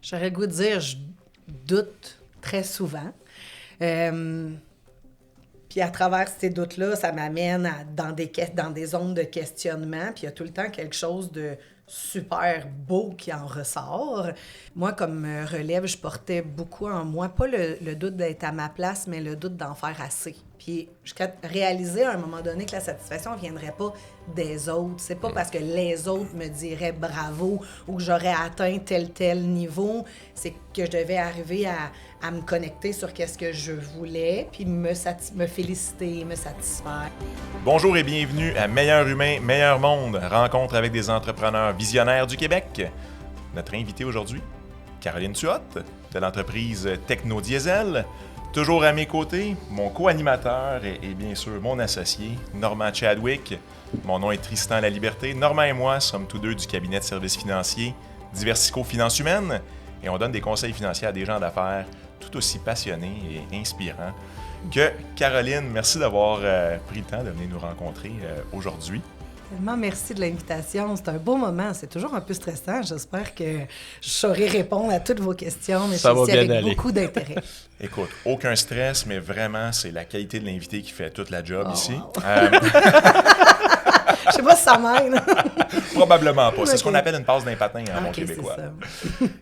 J'aurais le goût de dire, je doute très souvent. Puis à travers ces doutes-là, ça m'amène dans des zones de questionnement. Puis il y a tout le temps quelque chose de super beau qui en ressort. Moi, comme relève, je portais beaucoup en moi, pas le doute d'être à ma place, mais le doute d'en faire assez. Puis jusqu'à réaliser à un moment donné que la satisfaction ne viendrait pas des autres. C'est pas parce que les autres me diraient bravo ou que j'aurais atteint tel niveau. C'est que je devais arriver à me connecter sur qu'est-ce que je voulais, puis me féliciter, me satisfaire. Bonjour et bienvenue à Meilleur Humain, Meilleur Monde, rencontre avec des entrepreneurs visionnaires du Québec. Notre invitée aujourd'hui, Caroline Tuot, de l'entreprise Technodiesel. Toujours à mes côtés, mon co-animateur et bien sûr mon associé, Normand Chadwick. Mon nom est Tristan Laliberté. Normand et moi sommes tous deux du cabinet de services financiers Diversico Finances Humaines et on donne des conseils financiers à des gens d'affaires tout aussi passionnés et inspirants que Caroline. Merci d'avoir pris le temps de venir nous rencontrer aujourd'hui. Tellement merci de l'invitation. C'est un beau moment. C'est toujours un peu stressant. J'espère que je saurai répondre à toutes vos questions, mais ça va bien avec aller. beaucoup d'intérêt. Écoute, aucun stress, mais vraiment, c'est la qualité de l'invité qui fait toute la job ici. Wow. Je sais pas si ça m'aide. Probablement pas. C'est Okay. ce qu'on appelle une passe d'un patin en bon québécois.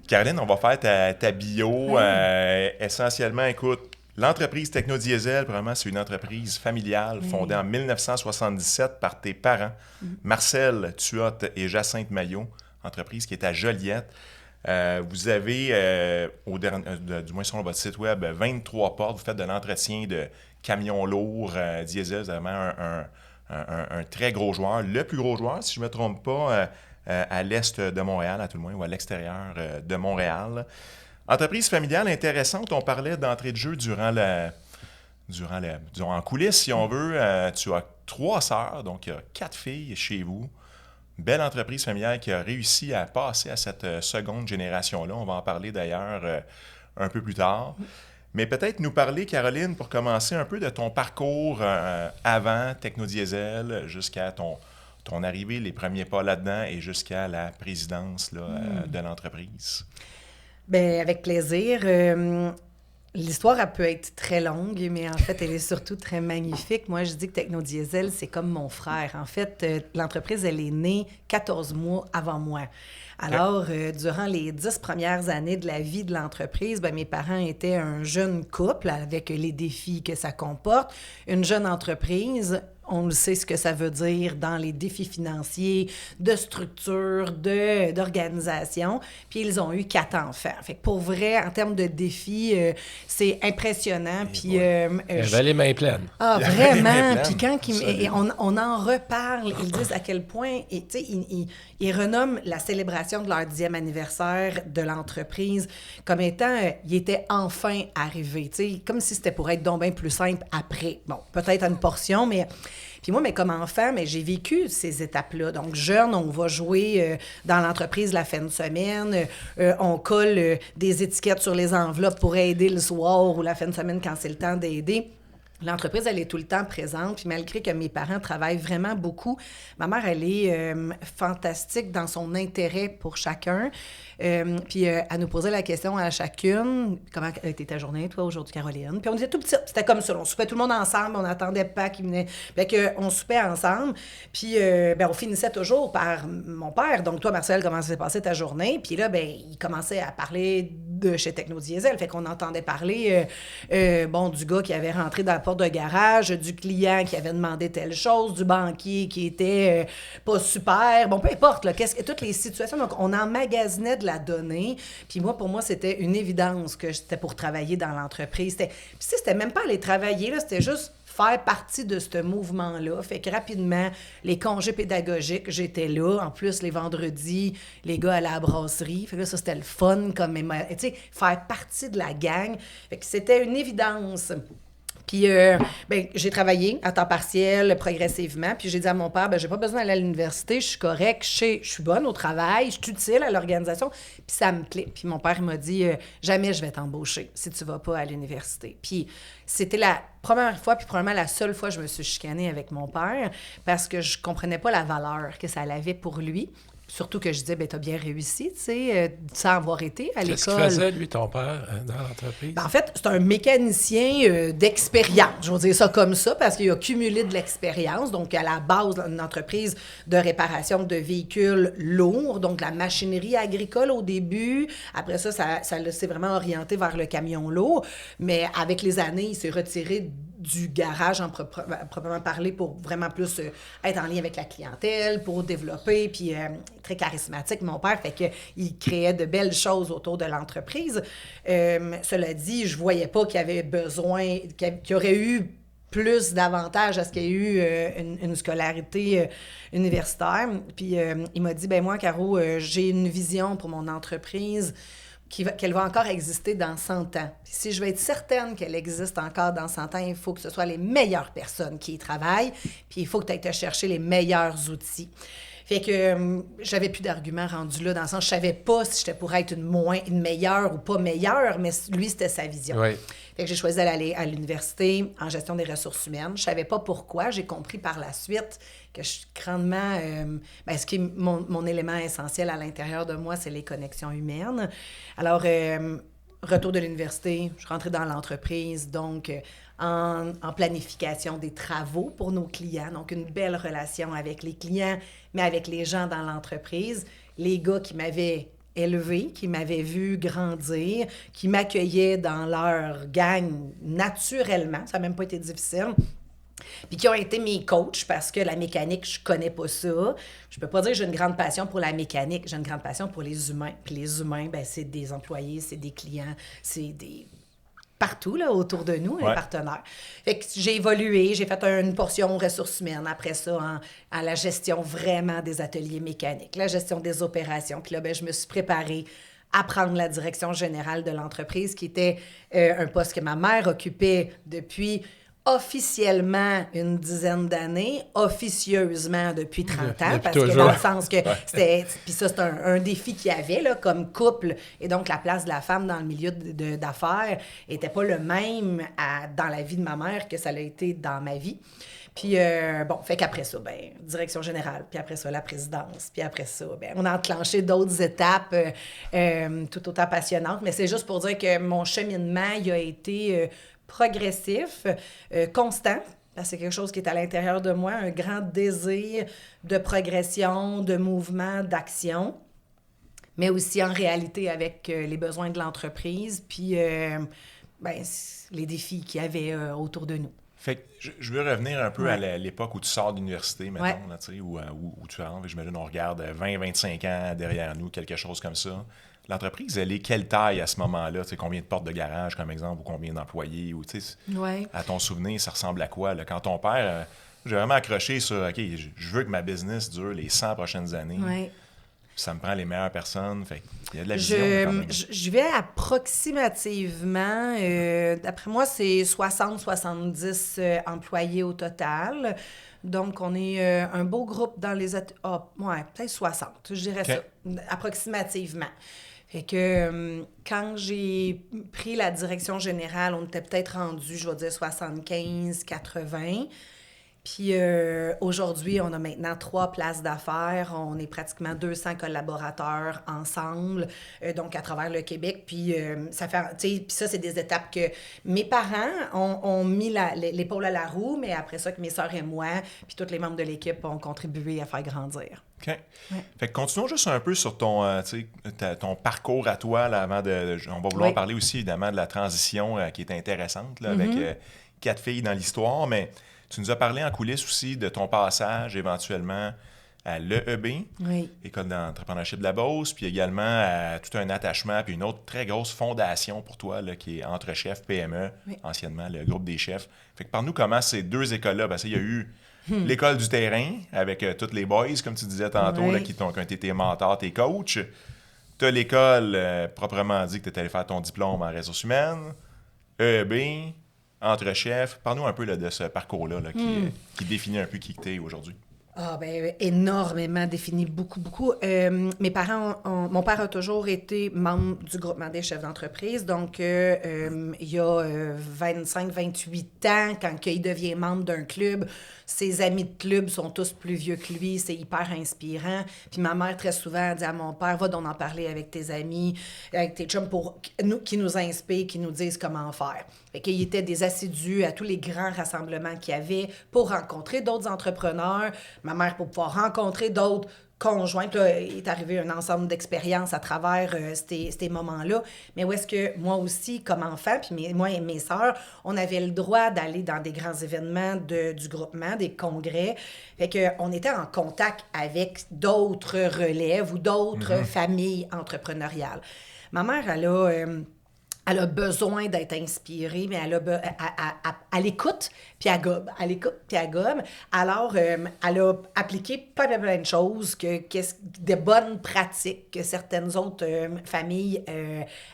Caroline, on va faire ta bio. Essentiellement, écoute, l'entreprise Technodiesel, vraiment, c'est une entreprise familiale fondée en 1977 par tes parents, Marcel Tuot et Jacinthe Maillot, entreprise qui est à Joliette. Vous avez, du moins sur votre site web, 23 portes. Vous faites de l'entretien de camions lourds diesel. Vous avez vraiment un très gros joueur. Le plus gros joueur, si je ne me trompe pas, à l'est de Montréal, à tout le moins, ou à l'extérieur de Montréal. Entreprise familiale intéressante. On parlait d'entrée de jeu disons, en coulisses, si on veut. Tu as 3 sœurs, donc il y a 4 filles chez vous. Belle entreprise familiale qui a réussi à passer à cette seconde génération-là. On va en parler d'ailleurs un peu plus tard. Mais peut-être nous parler, Caroline, pour commencer un peu de ton parcours avant Technodiesel jusqu'à ton arrivée, les premiers pas là-dedans et jusqu'à la présidence de l'entreprise. Bien, avec plaisir. L'histoire, elle peut être très longue, mais en fait, elle est surtout très magnifique. Moi, je dis que Technodiesel, c'est comme mon frère. En fait, l'entreprise, elle est née 14 mois avant moi. Alors, durant les 10 premières années de la vie de l'entreprise, bien, mes parents étaient un jeune couple avec les défis que ça comporte, une jeune entreprise. On le sait ce que ça veut dire dans les défis financiers, de structure, d'organisation. Puis ils ont eu 4 enfants. Fait que pour vrai, en termes de défis, c'est impressionnant. Puis j'avais les mains pleines. Ah, vraiment. Puis quand on en reparle, ils disent à quel point, tu sais, ils renomment la célébration de leur 10e anniversaire de l'entreprise comme étant, il était enfin arrivé. Tu sais, comme si c'était pour être donc bien plus simple après. Bon, peut-être à une portion, mais... Puis moi, mais comme enfant, mais j'ai vécu ces étapes-là. Donc, jeune, on va jouer dans l'entreprise la fin de semaine. On colle des étiquettes sur les enveloppes pour aider le soir ou la fin de semaine quand c'est le temps d'aider. L'entreprise, elle est tout le temps présente. Puis malgré que mes parents travaillent vraiment beaucoup, ma mère, elle est fantastique dans son intérêt pour chacun. Puis elle nous posait la question à chacune, comment était ta journée, toi, aujourd'hui, Caroline? Puis on était tout petits. C'était comme ça. On soupait tout le monde ensemble. On n'attendait pas qu'il venait. Fait qu'on soupait ensemble. Puis on finissait toujours par mon père. Donc, toi, Marcel, comment s'est passée ta journée? Puis là, il commençait à parler de chez Technodiesel. Fait qu'on entendait parler, du gars qui avait rentré dans la porte de garage, du client qui avait demandé telle chose, du banquier qui était pas super. Bon, peu importe, là, toutes les situations. Donc, on emmagasinait de la donnée. Puis moi, pour moi, c'était une évidence que c'était pour travailler dans l'entreprise. Puis c'était même pas aller travailler, là, c'était juste faire partie de ce mouvement-là. Fait que rapidement, les congés pédagogiques, j'étais là. En plus, les vendredis, les gars allaient à la brasserie. Fait que là, ça, c'était le fun, comme, tu sais, faire partie de la gang. Fait que c'était une évidence. Puis, j'ai travaillé à temps partiel, progressivement. Puis, j'ai dit à mon père, j'ai pas besoin d'aller à l'université, je suis correcte, je suis bonne au travail, je suis utile à l'organisation, puis ça me plaît. Puis, mon père, il m'a dit, jamais je vais t'embaucher si tu vas pas à l'université. Puis, c'était la première fois, puis probablement la seule fois que je me suis chicanée avec mon père, parce que je comprenais pas la valeur que ça avait pour lui. surtout que je disais, ben, t'as bien réussi, tu sais, sans avoir été à l'école. Qu'est-ce qu'il faisait, lui, ton père, dans l'entreprise? Ben, en fait, c'est un mécanicien d'expérience. Je vais dire ça comme ça, parce qu'il a cumulé de l'expérience. Donc, à la base, une entreprise de réparation de véhicules lourds, donc la machinerie agricole au début. Après ça s'est vraiment orienté vers le camion lourd. Mais avec les années, il s'est retiré du garage proprement parler pour vraiment plus être en lien avec la clientèle, pour développer, puis très charismatique, mon père, fait qu'il créait de belles choses autour de l'entreprise. Cela dit, je voyais pas qu'il y avait besoin, qu'il y aurait eu plus d'avantages à ce qu'il y ait eu une scolarité universitaire. Puis il m'a dit, ben moi, Caro, j'ai une vision pour mon entreprise qu'elle va encore exister dans 100 ans. Puis si je veux être certaine qu'elle existe encore dans 100 ans, il faut que ce soit les meilleures personnes qui y travaillent, puis il faut que tu ailles te chercher les meilleurs outils. Fait que j'avais plus d'arguments rendus là, dans le sens, je savais pas si j'étais pour être une meilleure ou pas meilleure, mais lui, c'était sa vision. Oui. Fait que j'ai choisi d'aller à l'université en gestion des ressources humaines. Je savais pas pourquoi. J'ai compris par la suite que je suis grandement... ce qui est mon élément essentiel à l'intérieur de moi, c'est les connexions humaines. Alors, retour de l'université, je suis rentrée dans l'entreprise, donc en planification des travaux pour nos clients. Donc, une belle relation avec les clients, mais avec les gens dans l'entreprise. Les gars qui m'avaient élevée, qui m'avaient vu grandir, qui m'accueillaient dans leur gang naturellement, ça n'a même pas été difficile, puis qui ont été mes coachs parce que la mécanique, je connais pas ça. Je peux pas dire que j'ai une grande passion pour la mécanique, j'ai une grande passion pour les humains. Puis les humains, ben c'est des employés, c'est des clients, c'est des... partout là, autour de nous, un partenaire. Fait que j'ai évolué, j'ai fait une portion ressources humaines, après ça, à la gestion vraiment des ateliers mécaniques, la gestion des opérations. Puis là, ben, je me suis préparée à prendre la direction générale de l'entreprise, qui était un poste que ma mère occupait depuis officiellement une dizaine d'années, officieusement depuis 30 ans, parce que dans le sens que c'était... Puis ça, c'est un défi qu'il y avait là, comme couple, et donc la place de la femme dans le milieu d'affaires n'était pas le même dans la vie de ma mère que ça l'a été dans ma vie. Puis, fait qu'après ça, direction générale, puis après ça, la présidence, puis après ça, on a enclenché d'autres étapes tout autant passionnantes, mais c'est juste pour dire que mon cheminement, il a été... progressif, constant, parce que c'est quelque chose qui est à l'intérieur de moi, un grand désir de progression, de mouvement, d'action, mais aussi en réalité avec les besoins de l'entreprise, puis les défis qu'il y avait autour de nous. Fait que je veux revenir un peu à l'époque où tu sors de l'université, mettons, là, où tu rentres. J'imagine on regarde 20-25 ans derrière nous, quelque chose comme ça. L'entreprise, elle est quelle taille à ce moment-là? Combien de portes de garage, comme exemple, ou combien d'employés? Ou, à ton souvenir, ça ressemble à quoi? Là? Quand ton père, j'ai vraiment accroché sur, OK, je veux que ma business dure les 100 prochaines années. Ouais. Ça me prend les meilleures personnes. Fait il y a de la vision. Je vais approximativement, d'après moi, c'est 60-70 employés au total. Donc, on est un beau groupe dans les... peut-être 60, je dirais ça, approximativement. Fait que quand j'ai pris la direction générale, on était peut-être rendu, je vais dire, 75-80. Puis aujourd'hui, on a maintenant 3 places d'affaires. On est pratiquement 200 collaborateurs ensemble, donc à travers le Québec. Puis ça fait, puis ça, c'est des étapes que mes parents ont mis l'épaule à la roue, mais après ça, que mes sœurs et moi, puis tous les membres de l'équipe ont contribué à faire grandir. OK. Ouais. Fait que continuons juste un peu sur ton parcours à toi, là, avant de... On va vouloir parler aussi, évidemment, de la transition qui est intéressante, là, avec 4 filles dans l'histoire, mais... Tu nous as parlé en coulisses aussi de ton passage éventuellement à l'EEB, École d'entrepreneurship de la Beauce, puis également à tout un attachement, puis une autre très grosse fondation pour toi là, qui est Entre Chefs PME, anciennement le groupe des chefs. Fait que parle-nous comment ces 2 écoles-là, il y a eu l'école du terrain avec tous les boys, comme tu disais tantôt, là, qui ont été tes mentors, tes coachs. Tu as l'école proprement dit que tu es allé faire ton diplôme en ressources humaines, EEB, Entre Chefs. Parle-nous un peu là, de ce parcours-là qui définit un peu qui tu es aujourd'hui. Ah, ben énormément défini, beaucoup. Mon père a toujours été membre du groupement des chefs d'entreprise. Donc, il y a 25-28 ans, quand il devient membre d'un club, ses amis de club sont tous plus vieux que lui. C'est hyper inspirant. Puis ma mère, très souvent, dit à mon père, va donc en parler avec tes amis, avec tes chums, qui nous inspirent, qui nous disent comment faire. Fait qu'il était des assidus à tous les grands rassemblements qu'il y avait pour rencontrer d'autres entrepreneurs. Ma mère, pour pouvoir rencontrer d'autres conjointes, là, il est arrivé un ensemble d'expériences à travers ces moments-là. Mais où est-ce que moi aussi, comme enfant, puis moi et mes sœurs, on avait le droit d'aller dans des grands événements du groupement, des congrès. Fait qu'on était en contact avec d'autres relèves ou d'autres familles entrepreneuriales. Ma mère, elle a besoin d'être inspirée, mais elle écoute, puis elle gobe. Elle écoute, puis elle gobe. Alors, elle a appliqué plein de choses, des bonnes pratiques que certaines autres familles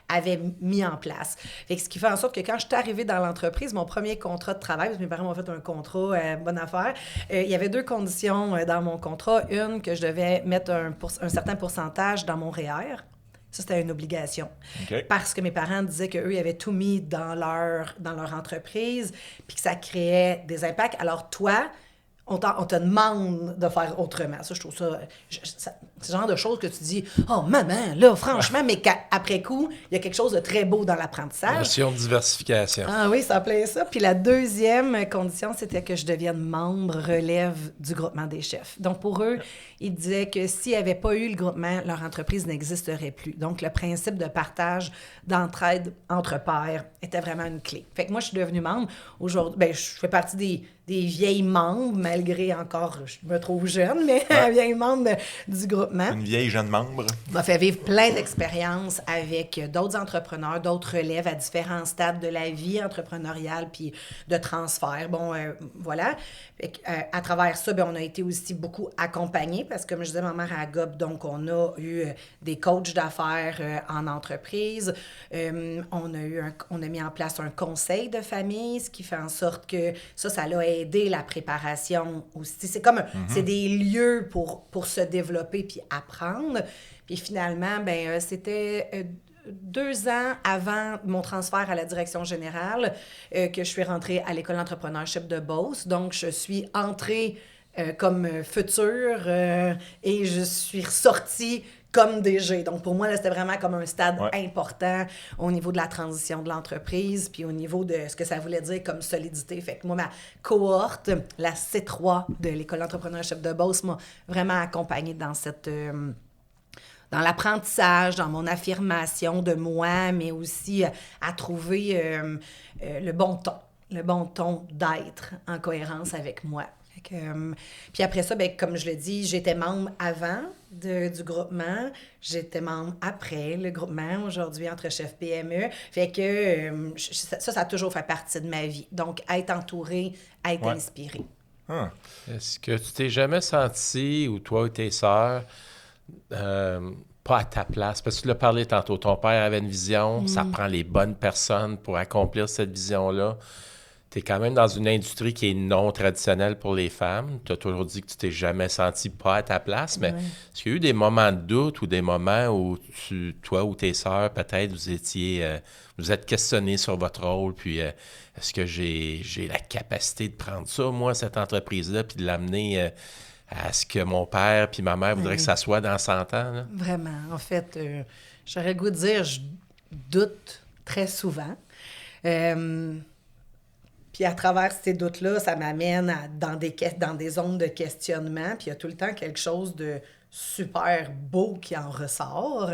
avaient mis en place. Fait que ce qui fait en sorte que quand je suis arrivée dans l'entreprise, mon premier contrat de travail, parce que mes parents m'ont fait un contrat bonne affaire, il y avait 2 conditions dans mon contrat. Une, que je devais mettre un certain pourcentage dans mon REER. Ça, c'était une obligation. Okay. Parce que mes parents disaient qu'eux, ils avaient tout mis dans leur entreprise, puis que ça créait des impacts. Alors, toi, on te demande de faire autrement. Ça, je trouve ça... c'est le genre de choses que tu dis, « Oh, maman, là, franchement, mais qu'après coup, il y a quelque chose de très beau dans l'apprentissage. » Notion de diversification. Ah oui, ça plaît ça. Puis la deuxième condition, c'était que je devienne membre relève du groupement des chefs. Donc, pour eux, ils disaient que s'ils n'avaient pas eu le groupement, leur entreprise n'existerait plus. Donc, le principe de partage, d'entraide entre pairs était vraiment une clé. Fait que moi, je suis devenue membre. Aujourd'hui, je fais partie des vieilles membres, malgré encore, je me trouve jeune, mais vieille membre du groupement. Une vieille jeune membre. M'a fait vivre plein d'expériences avec d'autres entrepreneurs, d'autres relèves à différents stades de la vie entrepreneuriale puis de transfert. Bon, voilà. À travers ça, on a été aussi beaucoup accompagnés parce que, comme je disais, ma mère à GOB, donc on a eu des coachs d'affaires en entreprise. On a mis en place un conseil de famille, ce qui fait en sorte que ça l'a aidé la préparation aussi. C'est comme, c'est des lieux pour se développer puis apprendre. Puis finalement, c'était 2 ans avant mon transfert à la direction générale que je suis rentrée à l'école d'entrepreneurship de Beauce. Donc, je suis entrée comme future et je suis ressortie comme DG. Donc, pour moi, là, c'était vraiment comme un stade important au niveau de la transition de l'entreprise puis au niveau de ce que ça voulait dire comme solidité. Fait que moi, ma cohorte, la C3 de l'école d'entrepreneurship de Beauce, m'a vraiment accompagnée dans dans l'apprentissage, dans mon affirmation de moi, mais aussi à trouver le bon ton d'être en cohérence avec moi. Puis après ça, comme je le dis, j'étais membre avant du groupement, j'étais membre après le groupement, aujourd'hui entre chefs PME. Fait que ça a toujours fait partie de ma vie. Donc, être entourée, être inspirée. Est-ce que tu t'es jamais senti, ou toi ou tes sœurs, pas à ta place? Parce que tu l'as parlé tantôt, ton père avait une vision, ça prend les bonnes personnes pour accomplir cette vision-là. Tu es quand même dans une industrie qui est non traditionnelle pour les femmes. Tu as toujours dit que tu t'es jamais senti pas à ta place, mais est-ce qu'il y a eu des moments de doute ou des moments où toi ou tes sœurs, peut-être, vous êtes questionnés sur votre rôle, puis est-ce que j'ai la capacité de prendre ça, moi, cette entreprise-là, puis de l'amener à ce que mon père puis ma mère voudraient que ça soit dans 100 ans? Là? Vraiment. En fait, j'aurais le goût de dire, je doute très souvent. Puis à travers ces doutes-là, ça m'amène dans des zones de questionnement. Puis il y a tout le temps quelque chose de super beau qui en ressort.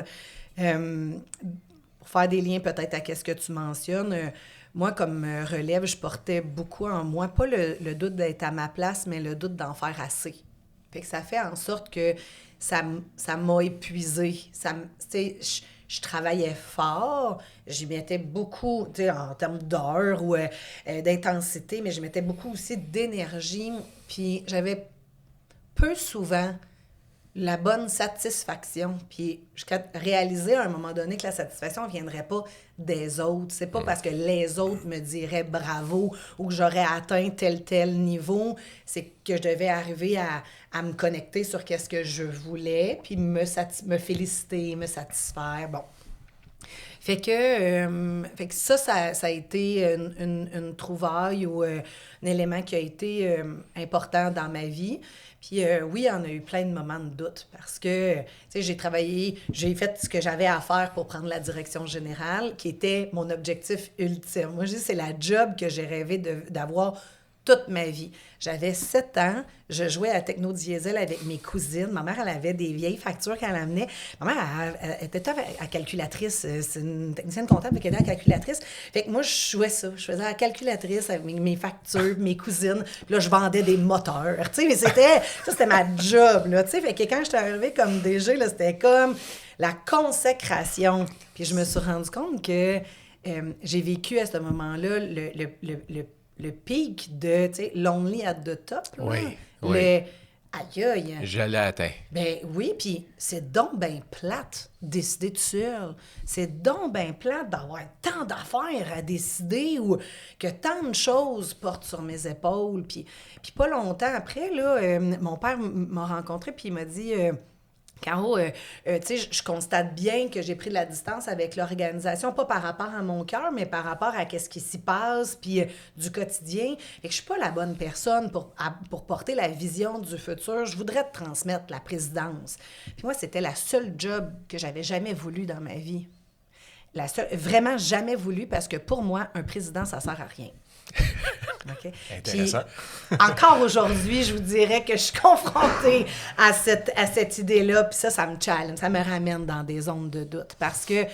Pour faire des liens peut-être à ce que tu mentionnes, moi, comme relève, je portais beaucoup en moi, pas le doute d'être à ma place, mais le doute d'en faire assez. Fait que ça fait en sorte que ça m'a épuisée. Je travaillais fort, j'y mettais beaucoup, en termes d'heures ou d'intensité, mais je mettais beaucoup aussi d'énergie. Puis j'avais peu souvent la bonne satisfaction. Puis jusqu'à réaliser à un moment donné que la satisfaction ne viendrait pas des autres. C'est pas parce que les autres me diraient bravo ou que j'aurais atteint tel niveau, c'est que je devais arriver à me connecter sur qu'est-ce que je voulais, puis me féliciter, me satisfaire. Bon. Fait que ça a été une trouvaille ou un élément qui a été important dans ma vie. Puis oui, on a eu plein de moments de doute parce que, tu sais, j'ai fait ce que j'avais à faire pour prendre la direction générale, qui était mon objectif ultime. Moi, je dis, c'est la job que j'ai rêvé d'avoir toute ma vie. J'avais 7 ans, je jouais à techno-diesel avec mes cousines. Ma mère, elle avait des vieilles factures qu'elle amenait. Ma mère, elle était à calculatrice. C'est une technicienne comptable qui était à calculatrice. Fait que moi, je jouais ça. Je faisais la calculatrice avec mes factures, mes cousines. Puis là, je vendais des moteurs. Tu sais, mais c'était ma job, là. Tu sais, fait que quand j'étais arrivée comme DG, là, c'était comme la consécration. Puis je me suis rendu compte que j'ai vécu à ce moment-là le pic de, tu sais, lonely at the top. Là. Oui. Aïe, aïe. Je l'ai atteint. Ben oui, puis c'est donc ben plate décider tout seul. C'est donc ben plate d'avoir tant d'affaires à décider ou que tant de choses portent sur mes épaules. Puis pas longtemps après, là, mon père m'a rencontré puis il m'a dit... Caro, tu sais, je constate bien que j'ai pris de la distance avec l'organisation, pas par rapport à mon cœur, mais par rapport à ce qui s'y passe, puis du quotidien. Fait que je suis pas la bonne personne pour porter la vision du futur. Je voudrais te transmettre la présidence. Puis moi, c'était la seule job que j'avais jamais voulu dans ma vie. Vraiment jamais voulu, parce que pour moi, un président, ça sert à rien. Okay. Intéressant. Puis, encore aujourd'hui, je vous dirais que je suis confrontée à cette idée-là, puis ça me challenge, ça me ramène dans des zones de doute. Parce que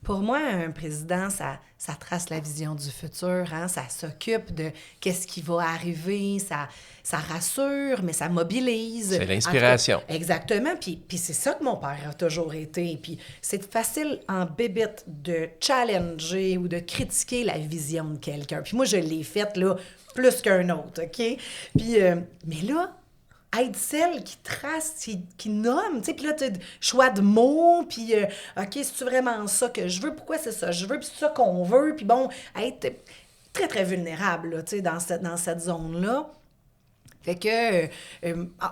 pour moi, un président, ça trace la vision du futur, hein? Ça s'occupe de qu'est-ce qui va arriver, ça rassure, mais ça mobilise. C'est l'inspiration. Exactement, puis c'est ça que mon père a toujours été. Puis c'est facile en bébite de challenger ou de critiquer la vision de quelqu'un. Puis moi, je l'ai faite, là, plus qu'un autre, OK? Puis, mais là, être celle qui trace, qui nomme, tu sais, puis là, tu as choix de mots, puis, OK, c'est-tu vraiment ça que je veux? Pourquoi c'est ça que je veux? Puis c'est ça qu'on veut? Puis bon, être très, très vulnérable, là, tu sais, dans cette zone-là. Fait que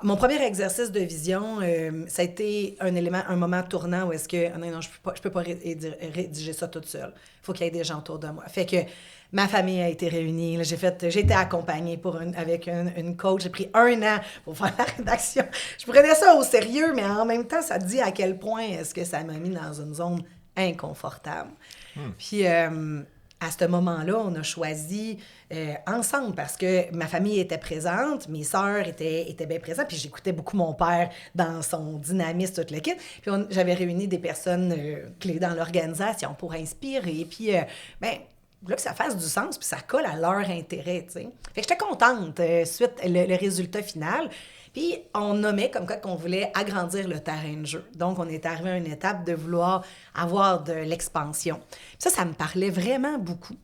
mon premier exercice de vision, ça a été un moment tournant où est-ce que, non, je peux pas rédiger ça toute seule. Il faut qu'il y ait des gens autour de moi. Fait que ma famille a été réunie. Là, j'ai été accompagnée avec une coach. J'ai pris 1 an pour faire la rédaction. Je prenais ça au sérieux, mais en même temps, ça dit à quel point est-ce que ça m'a mis dans une zone inconfortable. Puis à ce moment-là, on a choisi ensemble parce que ma famille était présente, mes sœurs étaient bien présentes, puis j'écoutais beaucoup mon père dans son dynamisme, toute le kit. Puis j'avais réuni des personnes clés dans l'organisation pour inspirer, puis là, que ça fasse du sens, puis ça colle à leur intérêt, tu sais. Fait que j'étais contente suite le résultat final. Puis on nommait comme quoi qu'on voulait agrandir le terrain de jeu. Donc, on est arrivé à une étape de vouloir avoir de l'expansion. Puis ça me parlait vraiment beaucoup.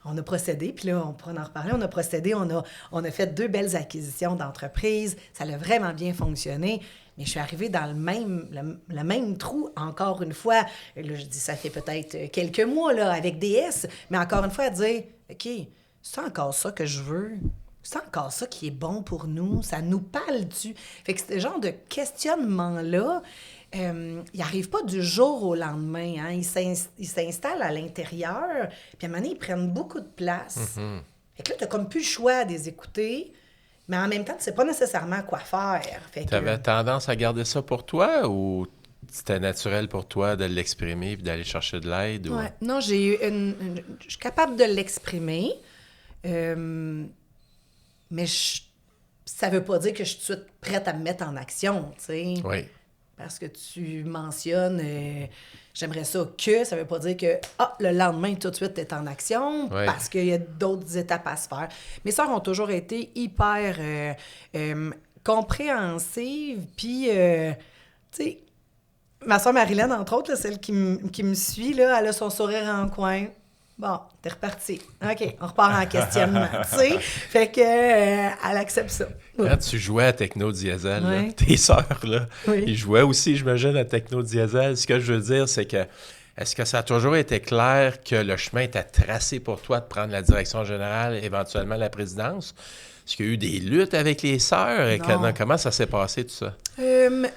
On a procédé, puis là, on pourra en reparler. On a procédé, on a fait 2 belles acquisitions d'entreprises. Ça a vraiment bien fonctionné. Mais je suis arrivée dans le même trou, encore une fois. Là, je dis, ça fait peut-être quelques mois, là, avec DS. Mais encore une fois, à dire, OK, c'est encore ça que je veux? C'est encore ça qui est bon pour nous? Ça nous parle-tu? Fait que ce genre de questionnement-là, il n'arrive pas du jour au lendemain. Hein? Il s'installe à l'intérieur, puis à un moment donné, ils prennent beaucoup de place. Mm-hmm. Fait que là, tu n'as comme plus le choix de les écouter, mais en même temps, tu ne sais pas nécessairement quoi faire. Tu avais tendance à garder ça pour toi ou c'était naturel pour toi de l'exprimer et d'aller chercher de l'aide? Ou... Ouais. Non, je suis capable de l'exprimer. Mais ça veut pas dire que je suis tout de suite prête à me mettre en action, tu sais. Oui. Parce que tu mentionnes, j'aimerais ça veut pas dire que, le lendemain, tout de suite, tu es en action, oui. Parce qu'il y a d'autres étapes à se faire. Mes sœurs ont toujours été hyper compréhensives, puis, tu sais, ma sœur Marilyn, entre autres, là, celle qui me suit, là, elle a son sourire en coin. Bon, t'es reparti. OK, on repart en questionnement, tu sais. Fait que, elle accepte ça. Quand tu jouais à Techno-Diesel, là, tes sœurs, là, ils jouaient aussi, j'imagine, à Techno-Diesel. Ce que je veux dire, c'est que est-ce que ça a toujours été clair que le chemin était tracé pour toi de prendre la direction générale, éventuellement la présidence? Est-ce qu'il y a eu des luttes avec les sœurs? Comment ça s'est passé, tout ça?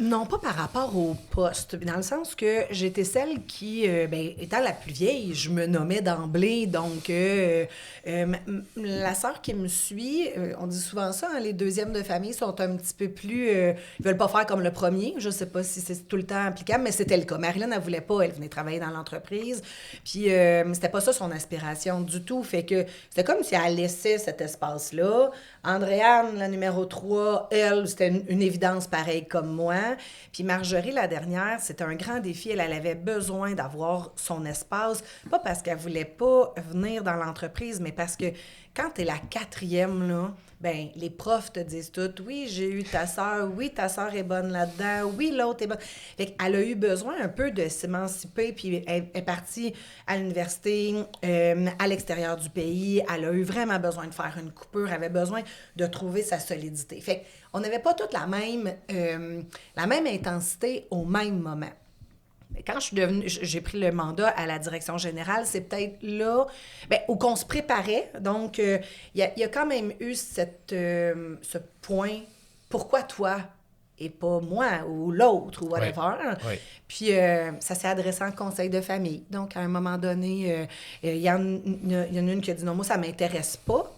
Non, pas par rapport au poste. Dans le sens que j'étais celle qui, étant la plus vieille, je me nommais d'emblée. Donc, la sœur qui me suit, on dit souvent ça, hein, les deuxièmes de famille sont un petit peu plus... ils veulent pas faire comme le premier. Je sais pas si c'est tout le temps applicable, mais c'était le cas. Marilyn, elle voulait pas. Elle venait travailler dans l'entreprise. Puis, c'était pas ça son aspiration du tout. Fait que c'était comme si elle laissait cet espace-là. Andréane, la numéro 3, elle, c'était une évidence pareille comme moi. Puis Marjorie, la dernière, c'était un grand défi. Elle avait besoin d'avoir son espace, pas parce qu'elle voulait pas venir dans l'entreprise, mais parce que quand t'es la 4e, là, ben les profs te disent tout. Oui, j'ai eu ta sœur. Oui, ta sœur est bonne là-dedans. Oui, l'autre est bonne. Fait qu'elle a eu besoin un peu de s'émanciper, puis elle est partie à l'université, à l'extérieur du pays. Elle a eu vraiment besoin de faire une coupure. Elle avait besoin de trouver sa solidité. Fait qu'on n'avait pas toutes la même intensité au même moment. Mais quand j'ai pris le mandat à la direction générale, c'est peut-être là où qu'on se préparait. Donc, il y a quand même eu ce point, pourquoi toi et pas moi ou l'autre ou whatever. Oui. Puis, ça s'est adressé en conseil de famille. Donc, à un moment donné, il y en a une qui a dit non, moi, ça ne m'intéresse pas.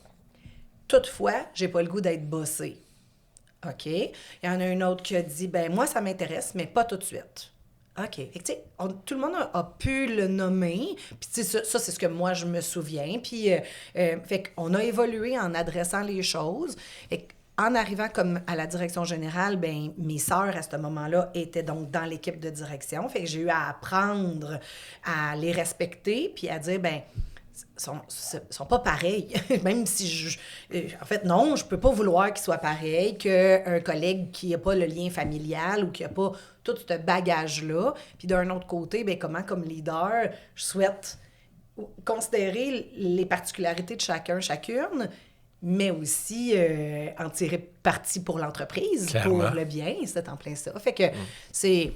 Toutefois, j'ai pas le goût d'être bossée. OK. Il y en a une autre qui a dit, moi, ça m'intéresse, mais pas tout de suite. OK. Fait que, tu sais, tout le monde a pu le nommer. Puis, tu sais, ça, c'est ce que moi, je me souviens. Puis, fait qu'on a évolué en adressant les choses. Fait en arrivant comme à la direction générale, mes sœurs, à ce moment-là, étaient donc dans l'équipe de direction. Fait que j'ai eu à apprendre à les respecter puis à dire, sont pas pareils. Même si en fait, non, je peux pas vouloir qu'ils soient pareils qu'un collègue qui n'a pas le lien familial ou qui n'a pas tout ce bagage-là. Puis d'un autre côté, comment comme leader, je souhaite considérer les particularités de chacune, mais aussi en tirer parti pour l'entreprise, clairement, pour le bien, c'est en plein ça. Fait que c'est...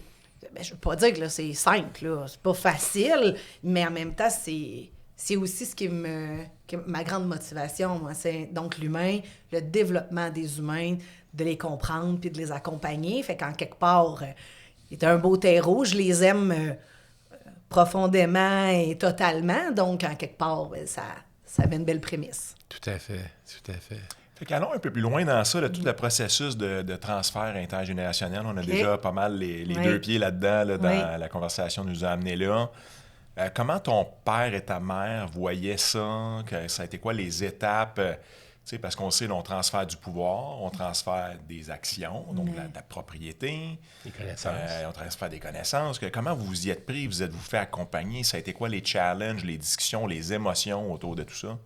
je veux pas dire que là, c'est simple, là. C'est pas facile, mais en même temps, c'est aussi ce qui est ma grande motivation, moi. C'est donc l'humain, le développement des humains, de les comprendre puis de les accompagner. Fait qu'en quelque part, c'est un beau terreau. Je les aime profondément et totalement. Donc, en quelque part, ça met une belle prémisse. Tout à fait. Fait qu'allons un peu plus loin dans ça, tout le processus de transfert intergénérationnel. On a déjà pas mal les deux pieds là-dedans, dans la conversation nous a amenés là. Comment ton père et ta mère voyaient ça? Ça a été quoi les étapes? Parce qu'on sait, on transfère du pouvoir, on transfère des actions, donc de la propriété. Des connaissances. On transfère des connaissances. Comment vous vous y êtes pris? Vous êtes-vous fait accompagner? Ça a été quoi les challenges, les discussions, les émotions autour de tout ça?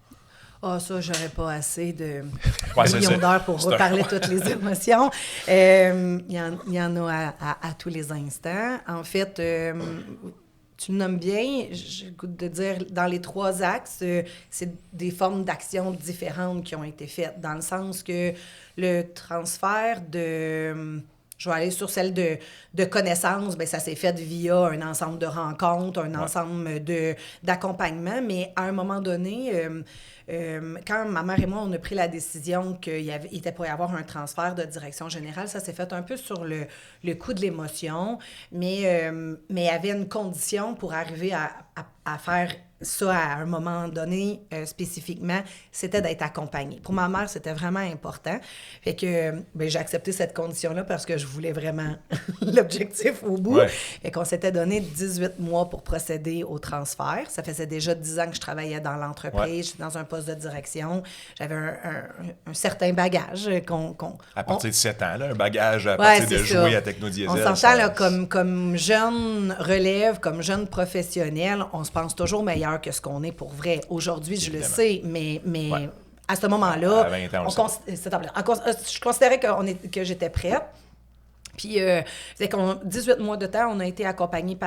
Ça, j'aurais pas assez de millions d'heures pour reparler toutes les émotions. Il y en a à tous les instants. En fait... tu le nommes bien, j'ai le goût de dire, dans les 3 axes, c'est des formes d'action différentes qui ont été faites, dans le sens que le transfert de... Je vais aller sur celle de connaissances, ça s'est fait via un ensemble de rencontres, un ensemble d'accompagnements, mais à un moment donné... quand ma mère et moi, on a pris la décision qu'il était pour y avoir un transfert de direction générale, ça s'est fait un peu sur le coup de l'émotion, mais il y avait une condition pour arriver à faire ça à un moment donné spécifiquement, c'était d'être accompagnée. Pour ma mère, c'était vraiment important. Fait que j'ai accepté cette condition-là parce que je voulais vraiment l'objectif au bout. Fait qu'on s'était donné 18 mois pour procéder au transfert. Ça faisait déjà 10 ans que je travaillais dans l'entreprise, j'étais dans un poste de direction. J'avais un certain bagage à partir de 7 ans, là, un bagage à partir de jouer à Techno-Diesel. On s'entend là, comme jeune relève, comme jeune professionnel, on se pense toujours meilleur que ce qu'on est pour vrai. Aujourd'hui, je le sais, mais à ce moment-là, je considérais que j'étais prête. Puis, 18 mois de temps, on a été accompagnés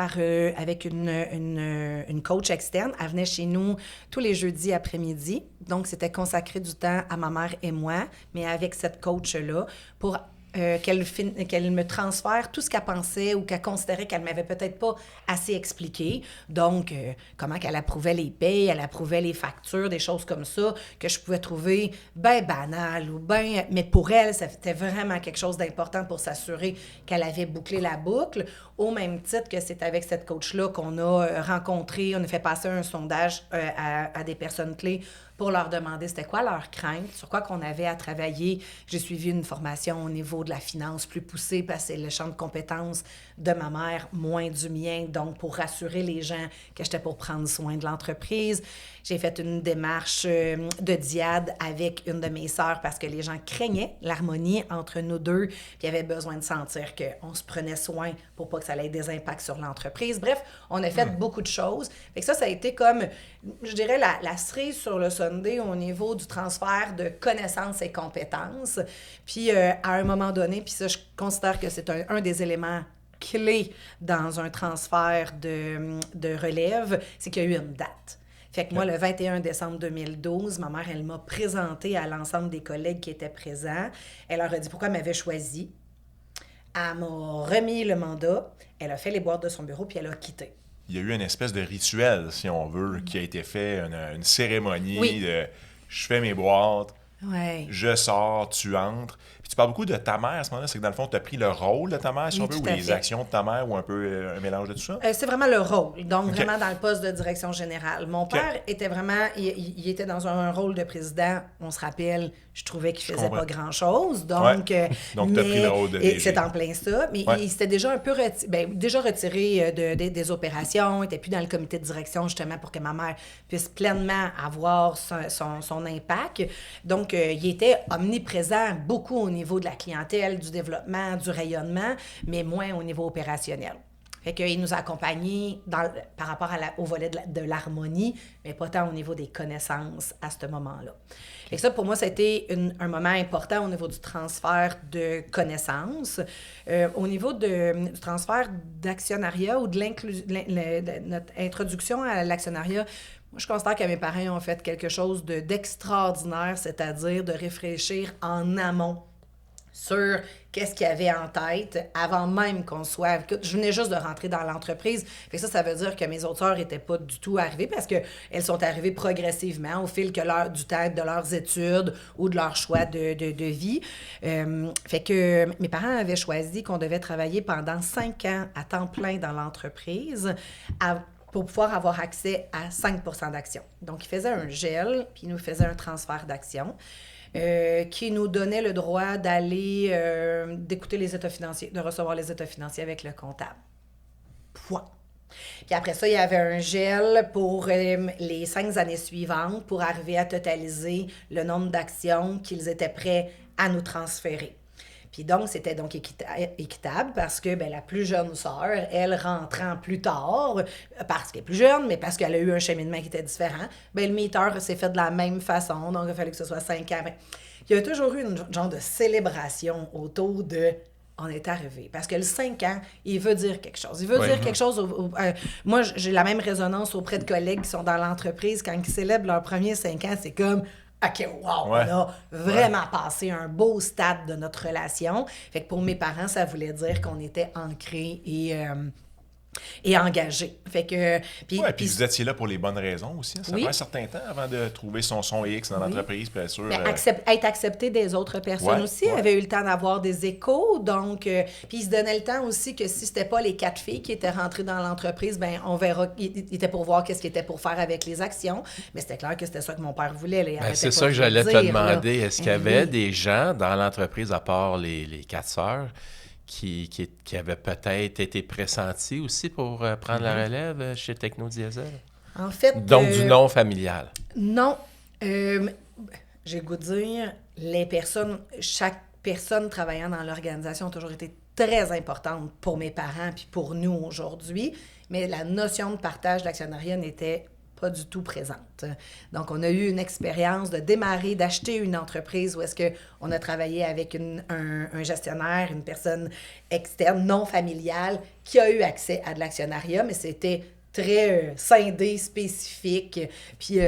avec une coach externe. Elle venait chez nous tous les jeudis après-midi. Donc, c'était consacré du temps à ma mère et moi, mais avec cette coach-là, pour qu'elle me transfère tout ce qu'elle pensait ou qu'elle considérait qu'elle m'avait peut-être pas assez expliqué. Donc, comment qu'elle approuvait les payes, elle approuvait les factures, des choses comme ça, que je pouvais trouver bien banales ou bien... Mais pour elle, c'était vraiment quelque chose d'important pour s'assurer qu'elle avait bouclé la boucle. Au même titre que c'est avec cette coach-là qu'on a rencontré, on a fait passer un sondage à des personnes clés pour leur demander c'était quoi leurs craintes, sur quoi qu'on avait à travailler. J'ai suivi une formation au niveau de la finance plus poussée parce que c'est le champ de compétences de ma mère, moins du mien, donc pour rassurer les gens que j'étais pour prendre soin de l'entreprise. J'ai fait une démarche de diade avec une de mes sœurs parce que les gens craignaient l'harmonie entre nous deux, puis ils avaient besoin de sentir qu'on se prenait soin pour pas que ça ait des impacts sur l'entreprise. Bref, on a fait beaucoup de choses. Fait que ça a été comme, je dirais, la cerise sur le sundae au niveau du transfert de connaissances et compétences. Puis à un moment donné, puis ça, je considère que c'est un des éléments clés dans un transfert de relève, c'est qu'il y a eu une date. Fait que moi, le 21 décembre 2012, ma mère, elle m'a présenté à l'ensemble des collègues qui étaient présents. Elle leur a dit pourquoi elle m'avait choisi. Elle m'a remis le mandat, elle a fait les boîtes de son bureau, puis elle a quitté. Il y a eu une espèce de rituel, si on veut, qui a été fait, une cérémonie de « je fais mes boîtes ». Ouais. Je sors, tu entres. Puis tu parles beaucoup de ta mère à ce moment-là. C'est que dans le fond, tu as pris le rôle de ta mère, si on veut, ou les actions de ta mère, ou un peu un mélange de tout ça? C'est vraiment le rôle. Donc, vraiment dans le poste de direction générale. Mon père était vraiment... Il était dans un rôle de président. On se rappelle, je trouvais qu'il faisait pas grand-chose. Donc, tu as pris le rôle de DG. C'est en plein ça. Mais il s'était déjà un peu retiré des opérations. Il n'était plus dans le comité de direction, justement, pour que ma mère puisse pleinement avoir son impact. Donc, il était omniprésent beaucoup au niveau de la clientèle, du développement, du rayonnement, mais moins au niveau opérationnel. Fait qu'il nous a accompagnés par rapport au volet de l'harmonie, mais pas tant au niveau des connaissances à ce moment-là. Et ça, pour moi, ça a été un moment important au niveau du transfert de connaissances. Au niveau du transfert d'actionnariat ou de notre introduction à l'actionnariat, moi, je considère que mes parents ont fait quelque chose d'extraordinaire, c'est-à-dire de réfléchir en amont sur qu'est-ce qu'ils avaient en tête avant même qu'on soit... Je venais juste de rentrer dans l'entreprise. Fait que ça veut dire que mes autres sœurs n'étaient pas du tout arrivées parce qu'elles sont arrivées progressivement au fil du temps de leurs études ou de leur choix de vie. Fait que mes parents avaient choisi qu'on devait travailler pendant 5 ans à temps plein dans l'entreprise pour pouvoir avoir accès à 5 % d'actions. Donc, ils faisaient un gel, puis ils nous faisaient un transfert d'actions. Qui nous donnait le droit d'écouter les états financiers, de recevoir les états financiers avec le comptable. Point. Puis après ça, il y avait un gel pour les 5 années suivantes pour arriver à totaliser le nombre d'actions qu'ils étaient prêts à nous transférer. Puis donc, c'était donc équitable parce que la plus jeune sœur, elle rentrant plus tard, parce qu'elle est plus jeune, mais parce qu'elle a eu un cheminement qui était différent, le meter s'est fait de la même façon, donc il fallait que ce soit 5 ans. Il y a toujours eu une genre de célébration autour de « on est arrivé ». Parce que le 5 ans, il veut dire quelque chose. Il veut dire quelque chose... moi, j'ai la même résonance auprès de collègues qui sont dans l'entreprise. Quand ils célèbrent leurs premiers 5 ans, c'est comme... OK, wow, on a vraiment passé un beau stade de notre relation. Fait que pour mes parents, ça voulait dire qu'on était ancrés et engagés. Fait que... Puis vous étiez là pour les bonnes raisons aussi. Ça prend un certain temps avant de trouver son X dans l'entreprise. Bien sûr, être accepté des autres personnes aussi. Avait eu le temps d'avoir des échos. Donc, puis il se donnait le temps aussi que si c'était pas les 4 filles qui étaient rentrées dans l'entreprise, on verra. Il était pour voir qu'est-ce qu'il était pour faire avec les actions. Mais c'était clair que c'était ça que mon père voulait. Là, c'est ça que j'allais te demander. Est-ce qu'il y avait des gens dans l'entreprise, à part les 4 sœurs, qui avaient peut-être été pressentis aussi pour prendre la relève chez Technodiesel? En fait... Donc, du non familial. Non. J'ai le goût de dire, chaque personne travaillant dans l'organisation a toujours été très importante pour mes parents puis pour nous aujourd'hui, mais la notion de partage d'actionnariat n'était pas du tout présente. Donc, on a eu une expérience de démarrer, d'acheter une entreprise où est-ce qu'on a travaillé avec un gestionnaire, une personne externe, non familiale, qui a eu accès à de l'actionnariat, mais c'était très scindé, spécifique. Puis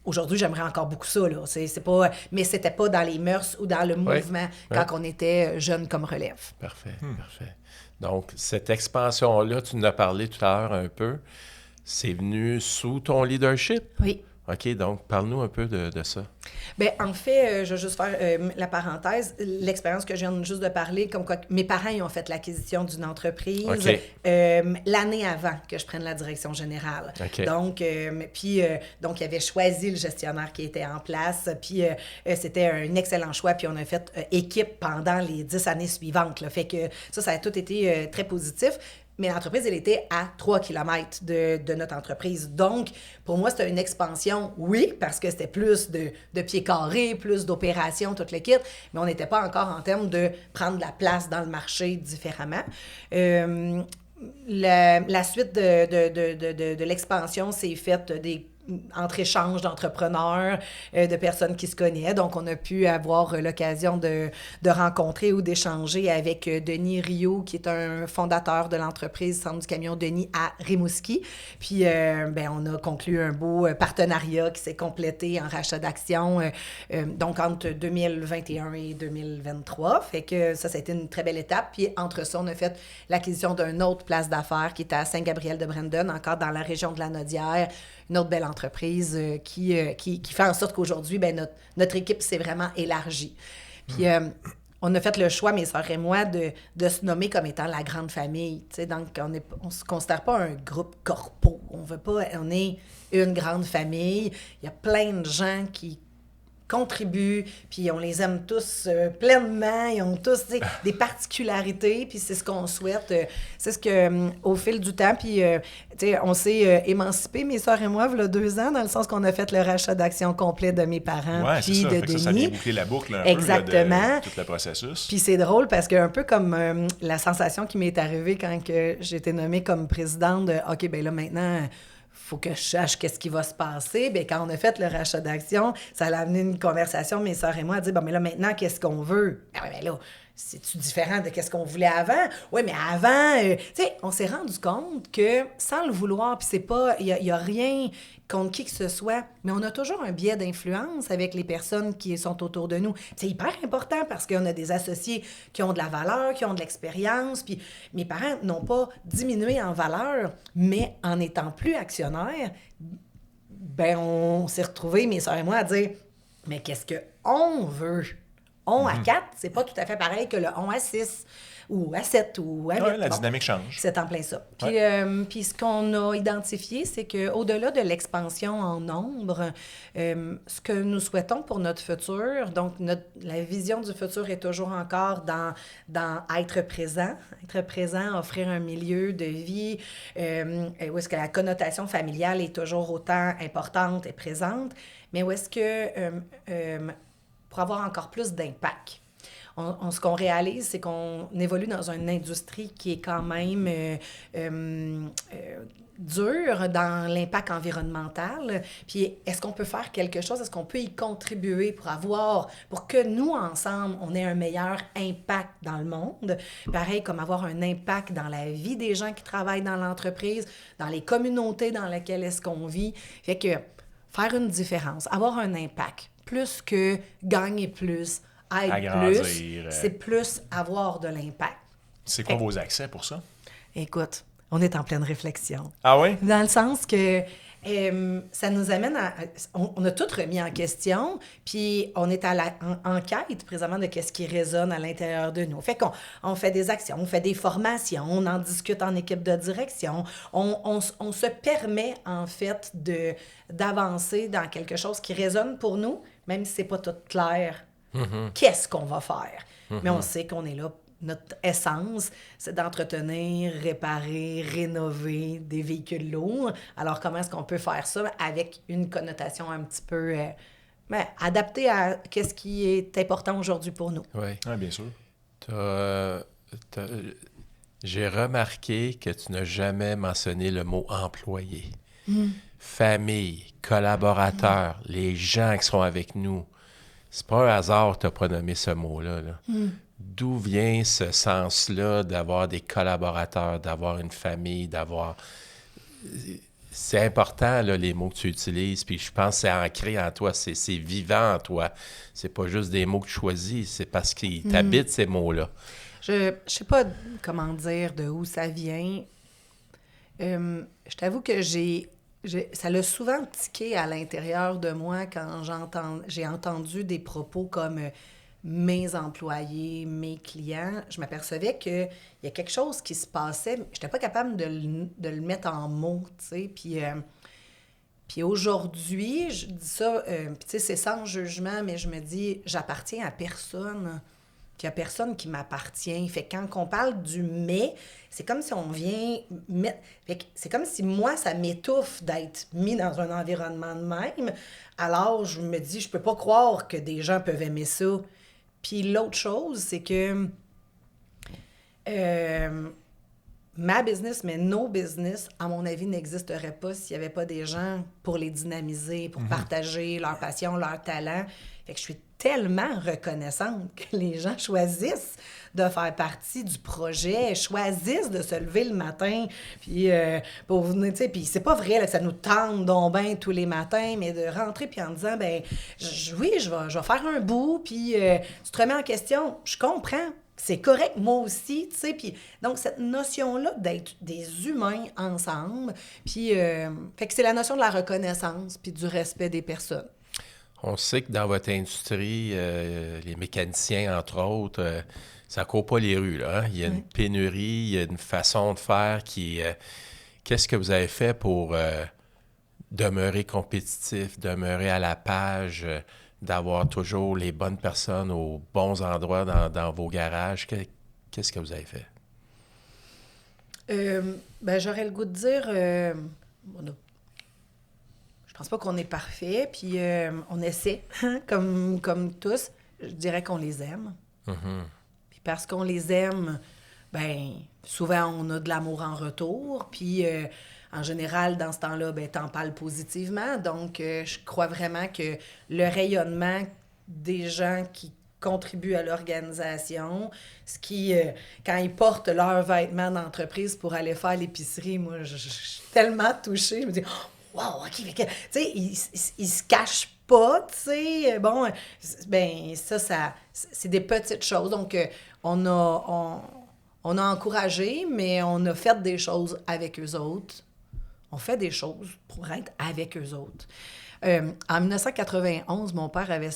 aujourd'hui, j'aimerais encore beaucoup ça, là. C'est pas, mais c'était pas dans les mœurs ou dans le mouvement quand on était jeune comme relève. Parfait, parfait. Donc, cette expansion-là, tu nous as parlé tout à l'heure un peu, c'est venu sous ton leadership? Oui. OK, donc parle-nous un peu de ça. Bien, en fait, je vais juste faire la parenthèse. L'expérience que je viens juste de parler, comme quoi mes parents ils ont fait l'acquisition d'une entreprise l'année avant que je prenne la direction générale. Okay. Donc, donc, ils avaient choisi le gestionnaire qui était en place, puis c'était un excellent choix, puis on a fait équipe pendant les 10 années suivantes. Là. Fait que ça a tout été très positif. Mais l'entreprise, elle était à 3 km de notre entreprise. Donc, pour moi, c'était une expansion, oui, parce que c'était plus de pieds carrés, plus d'opérations, toute l'équipe, mais on n'était pas encore en termes de prendre la place dans le marché différemment. La suite de l'expansion s'est faite entre échanges d'entrepreneurs, de personnes qui se connaissent. Donc, on a pu avoir l'occasion de rencontrer ou d'échanger avec Denis Rio, qui est un fondateur de l'entreprise Centre du camion Denis à Rimouski. Puis, on a conclu un beau partenariat qui s'est complété en rachat d'actions, donc entre 2021 et 2023. Fait que ça a été une très belle étape. Puis, entre ça, on a fait l'acquisition d'une autre place d'affaires qui était à Saint-Gabriel-de-Brandon, encore dans la région de la Naudière. Une autre belle entreprise qui fait en sorte qu'aujourd'hui, notre équipe s'est vraiment élargie. Puis, on a fait le choix, mes sœurs et moi, de se nommer comme étant la grande famille. T'sais. Donc, on ne se considère pas un groupe corpo. On est une grande famille. Il y a plein de gens qui contribuent, puis on les aime tous pleinement, ils ont tous des particularités, puis c'est ce qu'on souhaite. C'est ce que, au fil du temps, puis on s'est émancipés, mes sœurs et moi, il y a 2 ans, dans le sens qu'on a fait le rachat d'actions complet de mes parents, puis de Denis. Ça vient boucler la boucle un Exactement. peu de tout le processus. Puis c'est drôle parce que un peu comme la sensation qui m'est arrivée quand j'ai été nommée comme présidente de « OK, bien là, maintenant... » faut que je sache qu'est-ce qui va se passer. Bien, quand on a fait le rachat d'actions, ça a amené une conversation, mes sœurs et moi, à dire, bon, mais là, maintenant, qu'est-ce qu'on veut? Ah, mais là, c'est-tu différent de qu'est-ce qu'on voulait avant? Oui, mais avant, tu sais, on s'est rendu compte que, sans le vouloir, puis c'est pas, il y a rien contre qui que ce soit, mais on a toujours un biais d'influence avec les personnes qui sont autour de nous. C'est hyper important parce qu'on a des associés qui ont de la valeur, qui ont de l'expérience, puis mes parents n'ont pas diminué en valeur, mais en étant plus actionnaires, ben on s'est retrouvés, mes sœurs et moi, à dire, mais qu'est-ce qu'on veut? On à 4, c'est pas tout à fait pareil que le on à 6 ou à 7 ou à 8. Oui, la dynamique change. C'est en plein ça. Puis, puis ce qu'on a identifié, c'est qu'au-delà de l'expansion en nombre, ce que nous souhaitons pour notre futur, donc la vision du futur est toujours encore dans être présent, offrir un milieu de vie où est-ce que la connotation familiale est toujours autant importante et présente, mais où est-ce que... pour avoir encore plus d'impact. Ce qu'on réalise, c'est qu'on évolue dans une industrie qui est quand même dure dans l'impact environnemental. Puis, est-ce qu'on peut faire quelque chose? Est-ce qu'on peut y contribuer pour que nous, ensemble, on ait un meilleur impact dans le monde? Pareil, comme avoir un impact dans la vie des gens qui travaillent dans l'entreprise, dans les communautés dans lesquelles est-ce qu'on vit. Fait que faire une différence, avoir un impact, plus que gagner plus, être plus, c'est plus avoir de l'impact. C'est quoi vos accès pour ça? Écoute, on est en pleine réflexion. Ah oui? Dans le sens que ça nous amène à... On a tout remis en question, puis on est en quête présentement de qu'est-ce qui résonne à l'intérieur de nous. Fait qu'on fait des actions, on fait des formations, on en discute en équipe de direction, on se permet en fait d'avancer dans quelque chose qui résonne pour nous, même si c'est pas tout clair. Qu'est-ce qu'on va faire? Mais on sait qu'on est là. Notre essence, c'est d'entretenir, réparer, rénover des véhicules lourds. Alors, comment est-ce qu'on peut faire ça avec une connotation un petit peu adaptée à ce qui est important aujourd'hui pour nous? Oui, bien sûr. J'ai remarqué que tu n'as jamais mentionné le mot « employé ». famille, collaborateurs, les gens qui sont avec nous. C'est pas un hasard que tu n'as pas nommé ce mot-là. Là. D'où vient ce sens-là d'avoir des collaborateurs, d'avoir une famille, d'avoir... C'est important, là, les mots que tu utilises, puis je pense que c'est ancré en toi, c'est vivant en toi. C'est pas juste des mots que tu choisis, c'est parce qu'ils t'habitent, ces mots-là. Je sais pas comment dire de où ça vient. Je t'avoue que ça l'a souvent tiqué à l'intérieur de moi quand j'ai entendu des propos comme mes employés, mes clients. Je m'apercevais qu'il y a quelque chose qui se passait. Je n'étais pas capable de le mettre en mots, tu sais. Puis aujourd'hui, je dis ça, puis tu sais, c'est sans jugement, mais je me dis, j'appartiens à personne. Puis il n'y a personne qui m'appartient. Fait que quand on parle du « mais », c'est comme si on vient mettre... Fait que c'est comme si moi, ça m'étouffe d'être mis dans un environnement de même. Alors, je me dis, je peux pas croire que des gens peuvent aimer ça. Puis l'autre chose, c'est que ma business, mais nos business, à mon avis, n'existeraient pas s'il n'y avait pas des gens pour les dynamiser, pour partager leur passion, leur talent. Fait que je suis tellement reconnaissante que les gens choisissent de faire partie du projet, choisissent de se lever le matin, puis pour venir, tu sais, puis c'est pas vrai là, que ça nous tente donc bien tous les matins, mais de rentrer puis en disant, ben oui, je vais faire un bout, puis tu te remets en question, je comprends, c'est correct, moi aussi, tu sais, puis donc cette notion-là d'être des humains ensemble, puis fait que c'est la notion de la reconnaissance puis du respect des personnes. On sait que dans votre industrie, les mécaniciens, entre autres, ça court pas les rues, là. Hein? Il y a une pénurie, il y a une façon de faire qui... qu'est-ce que vous avez fait pour demeurer compétitif, demeurer à la page, d'avoir toujours les bonnes personnes aux bons endroits dans vos garages? Qu'est-ce que vous avez fait? Ben, j'aurais le goût de dire... Je pense pas qu'on est parfait, puis on essaie, comme tous. Je dirais qu'on les aime. Puis parce qu'on les aime, ben souvent, on a de l'amour en retour. Puis en général, dans ce temps-là, ben t'en parles positivement. Donc, je crois vraiment que le rayonnement des gens qui contribuent à l'organisation, quand ils portent leurs vêtements d'entreprise pour aller faire l'épicerie, moi, je suis tellement touchée. Je me dis... Wow, OK, tu sais, ils se cachent pas, tu sais. Bon, ben ça, c'est des petites choses. Donc, on a encouragé, mais on a fait des choses avec eux autres. On fait des choses pour être avec eux autres. En 1991, mon père avait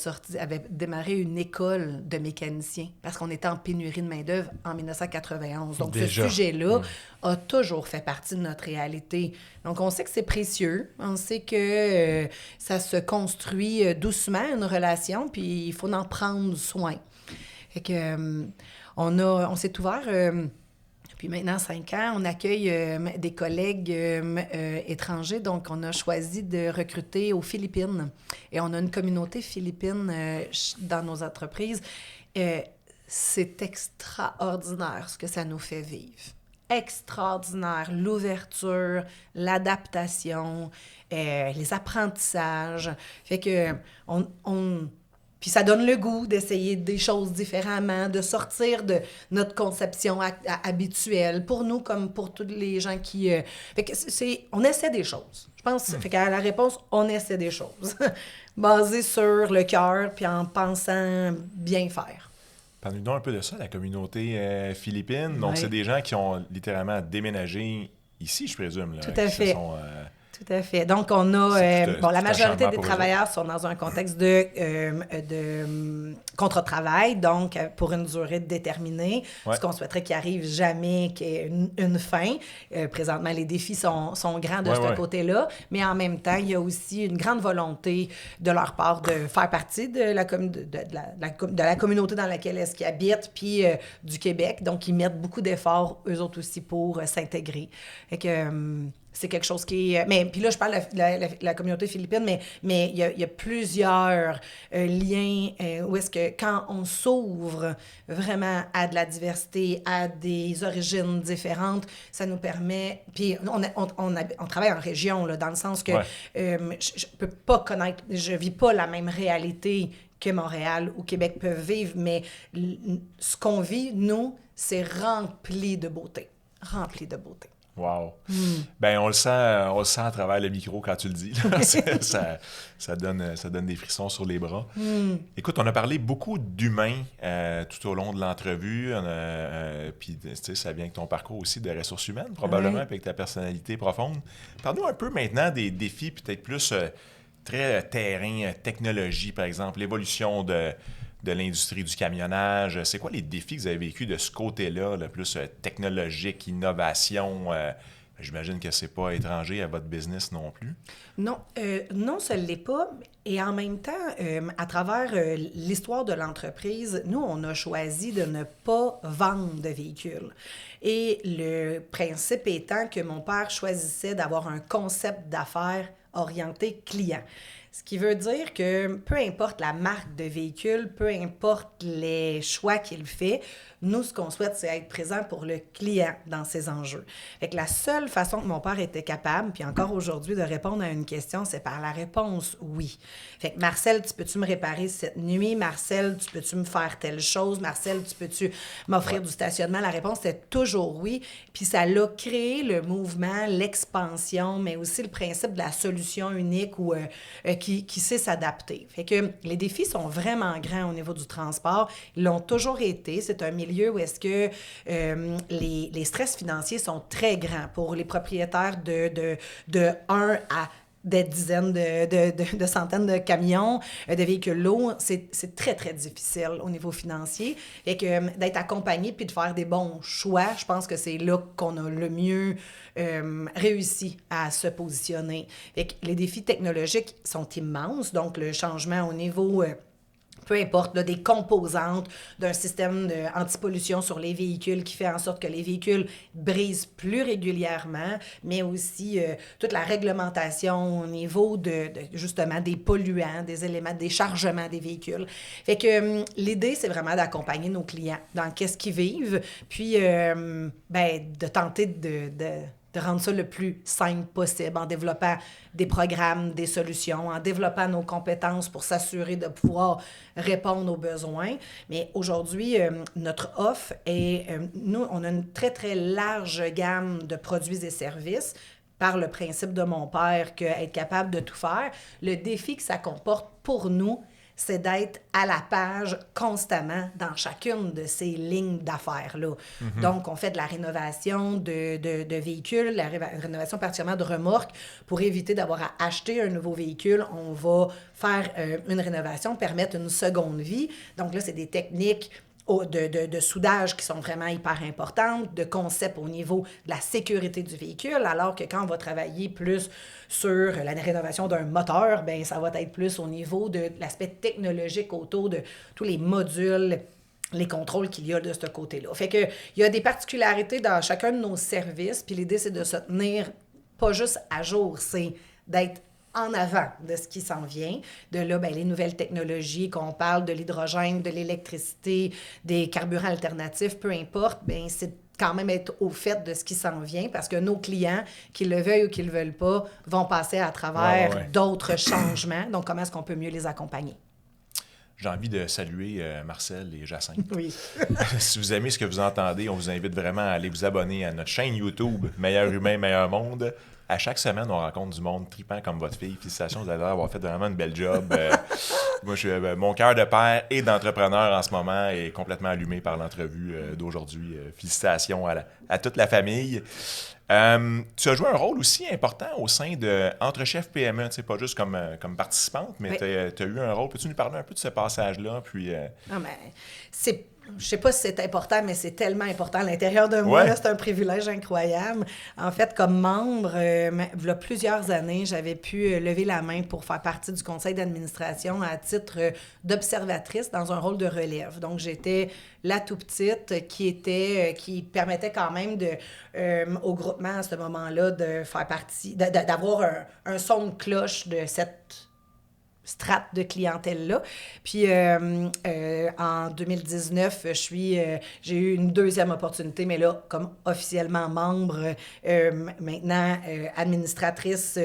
démarré une école de mécaniciens parce qu'on était en pénurie de main-d'œuvre en 1991. Donc, déjà, ce sujet-là a toujours fait partie de notre réalité. Donc, on sait que c'est précieux. On sait que ça se construit doucement, une relation, puis il faut en prendre soin. Fait que, on s'est ouvert... Puis maintenant, 5 ans, on accueille des collègues étrangers. Donc, on a choisi de recruter aux Philippines. Et on a une communauté philippine dans nos entreprises. C'est extraordinaire ce que ça nous fait vivre. Extraordinaire. L'ouverture, l'adaptation, les apprentissages. Fait que puis ça donne le goût d'essayer des choses différemment, de sortir de notre conception habituelle, pour nous comme pour tous les gens qui... Fait que on essaie des choses. Je pense, fait qu'à la réponse, on essaie des choses. Basées sur le cœur, puis en pensant bien faire. Parle-nous un peu de ça, la communauté philippine. Donc, c'est des gens qui ont littéralement déménagé ici, je présume. Là, tout à fait. Tout à fait. Donc, on a... la majorité des travailleurs sont dans un contexte de contre-travail, donc pour une durée déterminée, ce qu'on souhaiterait qu'il arrive jamais qu'il y ait une fin. Présentement, les défis sont grands de ce côté-là, mais en même temps, il y a aussi une grande volonté de leur part de faire partie de la communauté dans laquelle est-ce qu'ils habitent, puis du Québec. Donc, ils mettent beaucoup d'efforts, eux autres aussi, pour s'intégrer. Fait que... c'est quelque chose qui est... Mais puis là, je parle de la communauté philippine, mais il y a plusieurs liens où est-ce que quand on s'ouvre vraiment à de la diversité, à des origines différentes, ça nous permet... Puis on travaille en région, là, dans le sens que je peux pas connaître... Je vis pas la même réalité que Montréal ou Québec peuvent vivre, mais ce qu'on vit, nous, c'est rempli de beauté. Rempli de beauté. Wow. Ben on le sent à travers le micro quand tu le dis. ça donne des frissons sur les bras. Écoute, on a parlé beaucoup d'humains tout au long de l'entrevue. Puis, tu sais, ça vient avec ton parcours aussi de ressources humaines, probablement, puis avec ta personnalité profonde. Parle-nous un peu maintenant des défis, peut-être plus très terrain, technologie, par exemple, l'évolution de l'industrie du camionnage. C'est quoi les défis que vous avez vécus de ce côté-là, le plus technologique, innovation? J'imagine que c'est pas étranger à votre business non plus. Non, non, ce l'est pas. Et en même temps, à travers l'histoire de l'entreprise, nous, on a choisi de ne pas vendre de véhicules. Et le principe étant que mon père choisissait d'avoir un concept d'affaires orienté client. Ce qui veut dire que peu importe la marque de véhicule, peu importe les choix qu'il fait, nous, ce qu'on souhaite, c'est être présent pour le client dans ses enjeux. Fait que la seule façon que mon père était capable, puis encore aujourd'hui, de répondre à une question, c'est par la réponse « oui ». Fait que Marcel, tu peux-tu me réparer cette nuit? Marcel, tu peux-tu me faire telle chose? Marcel, tu peux-tu m'offrir du stationnement? La réponse était toujours oui. Puis ça l'a créé le mouvement, l'expansion, mais aussi le principe de la solution unique ou qui sait s'adapter. Fait que les défis sont vraiment grands au niveau du transport. Ils l'ont toujours été. C'est un milieu où est-ce que les stress financiers sont très grands pour les propriétaires de 1 à des dizaines de centaines de camions, de véhicules lourds. C'est très, très difficile au niveau financier. Fait que d'être accompagné puis de faire des bons choix, je pense que c'est là qu'on a le mieux réussi à se positionner. Fait que les défis technologiques sont immenses. Donc, le changement au niveau... peu importe, là, des composantes d'un système anti-pollution sur les véhicules qui fait en sorte que les véhicules brisent plus régulièrement, mais aussi toute la réglementation au niveau de justement des polluants, des éléments de déchargement des véhicules. Fait que l'idée, c'est vraiment d'accompagner nos clients dans qu'est-ce qu'ils vivent, puis de tenter de rendre ça le plus simple possible en développant des programmes, des solutions, en développant nos compétences pour s'assurer de pouvoir répondre aux besoins. Mais aujourd'hui, notre offre est... nous, on a une très, très large gamme de produits et services par le principe de mon père qu'être capable de tout faire. Le défi que ça comporte pour nous, c'est d'être à la page constamment dans chacune de ces lignes d'affaires-là. Mm-hmm. Donc, on fait de la rénovation de véhicules, la rénovation particulièrement de remorques. Pour éviter d'avoir à acheter un nouveau véhicule, on va faire une rénovation, permettre une seconde vie. Donc là, c'est des techniques de soudage qui sont vraiment hyper importantes, de concept au niveau de la sécurité du véhicule, alors que quand on va travailler plus sur la rénovation d'un moteur, bien, ça va être plus au niveau de l'aspect technologique autour de tous les modules, les contrôles qu'il y a de ce côté-là. Fait que il y a des particularités dans chacun de nos services, puis l'idée, c'est de se tenir pas juste à jour, c'est d'être en avant de ce qui s'en vient. De là, bien, les nouvelles technologies, qu'on parle de l'hydrogène, de l'électricité, des carburants alternatifs, peu importe, bien, c'est quand même être au fait de ce qui s'en vient parce que nos clients, qu'ils le veuillent ou qu'ils ne le veulent pas, vont passer à travers d'autres changements. Donc, comment est-ce qu'on peut mieux les accompagner? J'ai envie de saluer Marcel et Jacinthe. Oui. Si vous aimez ce que vous entendez, on vous invite vraiment à aller vous abonner à notre chaîne YouTube Meilleur Humain, Meilleur Monde. À chaque semaine, on rencontre du monde tripant comme votre fille. Félicitations, vous allez avoir fait vraiment une belle job. Moi, mon cœur de père et d'entrepreneur en ce moment est complètement allumé par l'entrevue d'aujourd'hui. Félicitations à toute la famille. Tu as joué un rôle aussi important au sein de Entre-Chefs PME, tu sais, pas juste comme participante, mais tu as eu un rôle. Peux-tu nous parler un peu de ce passage-là? Puis, Non, mais c'est je sais pas si c'est important, mais c'est tellement important à l'intérieur de moi. Là, c'est un privilège incroyable. En fait, comme membre, il y a plusieurs années, j'avais pu lever la main pour faire partie du conseil d'administration à titre d'observatrice dans un rôle de relève. Donc, j'étais la tout petite qui permettait quand même au groupement à ce moment-là de faire partie, d'avoir un son de cloche de cette strate de clientèle-là. Puis en 2019, j'ai eu une deuxième opportunité, mais là, comme officiellement membre, maintenant administratrice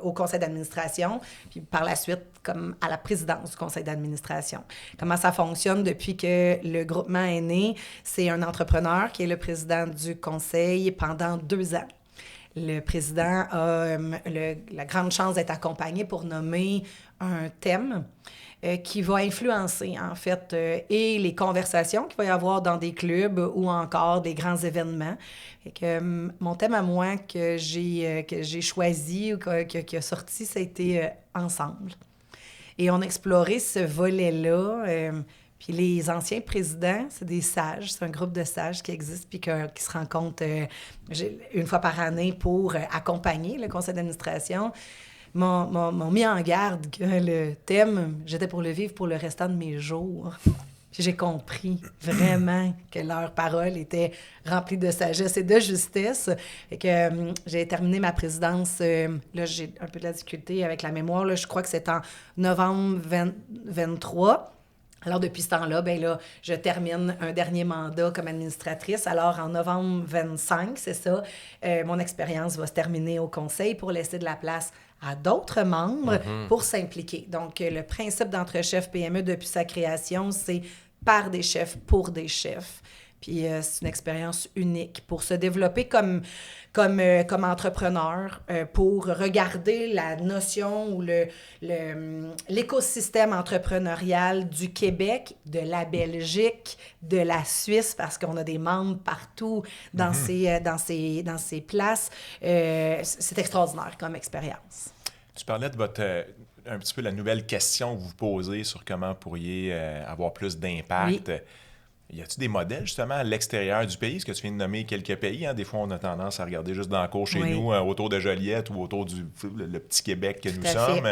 au conseil d'administration, puis par la suite, comme à la présidence du conseil d'administration. Comment ça fonctionne depuis que le groupement est né? C'est un entrepreneur qui est le président du conseil pendant 2 ans. Le président a la grande chance d'être accompagné pour nommer un thème qui va influencer, en fait, et les conversations qu'il va y avoir dans des clubs ou encore des grands événements. Et que mon thème à moi que j'ai choisi ou qui a sorti, ça a été ensemble. Et on a exploré ce volet-là. Puis les anciens présidents, c'est des sages, c'est un groupe de sages qui existe puis qui se rencontrent une fois par année pour accompagner le conseil d'administration, m'ont mis en garde que le thème, j'étais pour le vivre pour le restant de mes jours. Puis j'ai compris vraiment que leurs paroles étaient remplies de sagesse et de justesse. Et que j'ai terminé ma présidence, là j'ai un peu de la difficulté avec la mémoire, là, je crois que c'est en novembre 2023. Alors, depuis ce temps-là, bien là, je termine un dernier mandat comme administratrice. Alors, en novembre 25, c'est ça, mon expérience va se terminer au conseil pour laisser de la place à d'autres membres pour s'impliquer. Donc, le principe d'Entre-chefs PME depuis sa création, c'est par des chefs, pour des chefs. Puis c'est une expérience unique pour se développer comme entrepreneur, pour regarder la notion ou l'écosystème entrepreneurial du Québec, de la Belgique, de la Suisse, parce qu'on a des membres partout dans ces places. C'est extraordinaire comme expérience. Tu parlais de un petit peu la nouvelle question que vous posez sur comment vous pourriez avoir plus d'impact. Oui. Y a-t-il des modèles, justement, à l'extérieur du pays? Est-ce que tu viens de nommer quelques pays? Hein? Des fois, on a tendance à regarder juste dans la cour chez nous, autour de Joliette ou autour le petit Québec que nous sommes.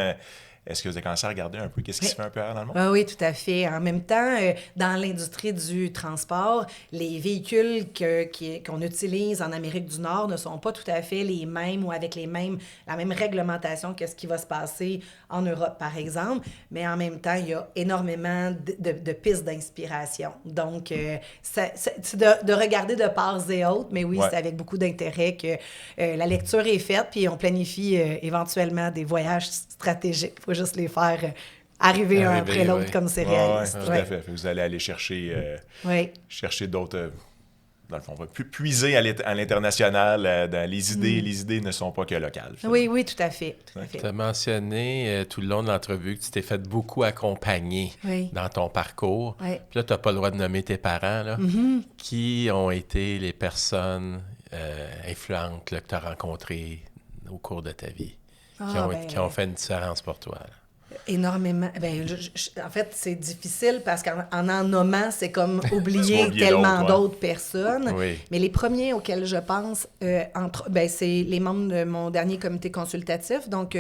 Est-ce que vous avez commencé à regarder un peu qu'est-ce qui se fait un peu ailleurs dans le monde? Oui, tout à fait. En même temps, dans l'industrie du transport, les véhicules qu'on utilise en Amérique du Nord ne sont pas tout à fait les mêmes ou avec la même réglementation que ce qui va se passer en Europe, par exemple. Mais en même temps, il y a énormément de pistes d'inspiration. Donc, c'est de regarder de part et autre, mais oui, c'est avec beaucoup d'intérêt que la lecture est faite, puis on planifie éventuellement des voyages stratégiques. Il faut juste les faire arriver un après l'autre comme c'est réaliste. Tout à fait. Vous allez aller chercher d'autres... Dans le fond, on va puiser à l'international dans les idées. Les idées ne sont pas que locales. Finalement. Oui, tout à fait. Tu as mentionné tout le long de l'entrevue que tu t'es fait beaucoup accompagner dans ton parcours. Oui. Puis là, tu n'as pas le droit de nommer tes parents. Là. Qui ont été les personnes influentes là, que tu as rencontrées au cours de ta vie? Qui ont fait une différence pour toi? Là. Énormément. Ben, en fait, c'est difficile parce qu'en nommant, c'est comme oublier tellement d'autres personnes. Oui. Mais les premiers auxquels je pense, c'est les membres de mon dernier comité consultatif. Donc,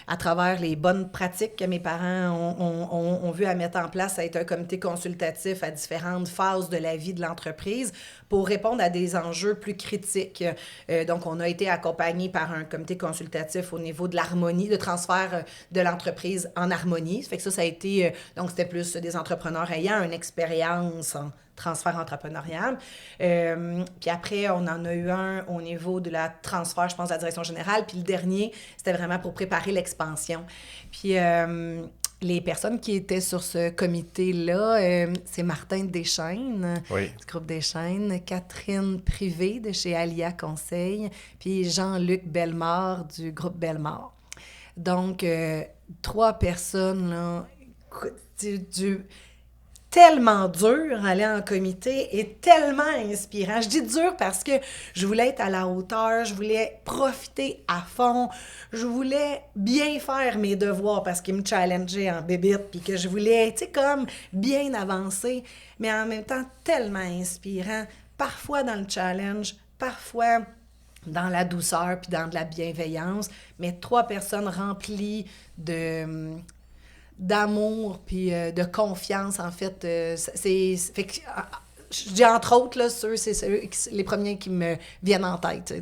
à travers les bonnes pratiques que mes parents ont vu à mettre en place, ça a été un comité consultatif à différentes phases de la vie de l'entreprise pour répondre à des enjeux plus critiques. Donc, on a été accompagnés par un comité consultatif au niveau de l'harmonie, de transfert de l'entreprise en harmonie. Ça fait que ça a été... donc, c'était plus des entrepreneurs ayant une expérience en transfert entrepreneurial. Puis après, on en a eu un au niveau de la transfert, je pense, de la direction générale. Puis le dernier, c'était vraiment pour préparer l'expansion. Puis... les personnes qui étaient sur ce comité-là, c'est Martin Deschaines, du groupe Deschaines, Catherine Privé de chez Alia Conseil, puis Jean-Luc Bellemare du groupe Bellemare. Donc, 3 personnes, là, tellement dur aller en comité et tellement inspirant. Je dis dur parce que je voulais être à la hauteur, je voulais profiter à fond, je voulais bien faire mes devoirs parce qu'ils me challengeaient en bébite, puis que je voulais, tu sais, comme bien avancer, mais en même temps tellement inspirant, parfois dans le challenge, parfois dans la douceur puis dans de la bienveillance, mais 3 personnes remplies d'amour puis de confiance, en fait. Fait que, je dis entre autres, là, c'est les premiers qui me viennent en tête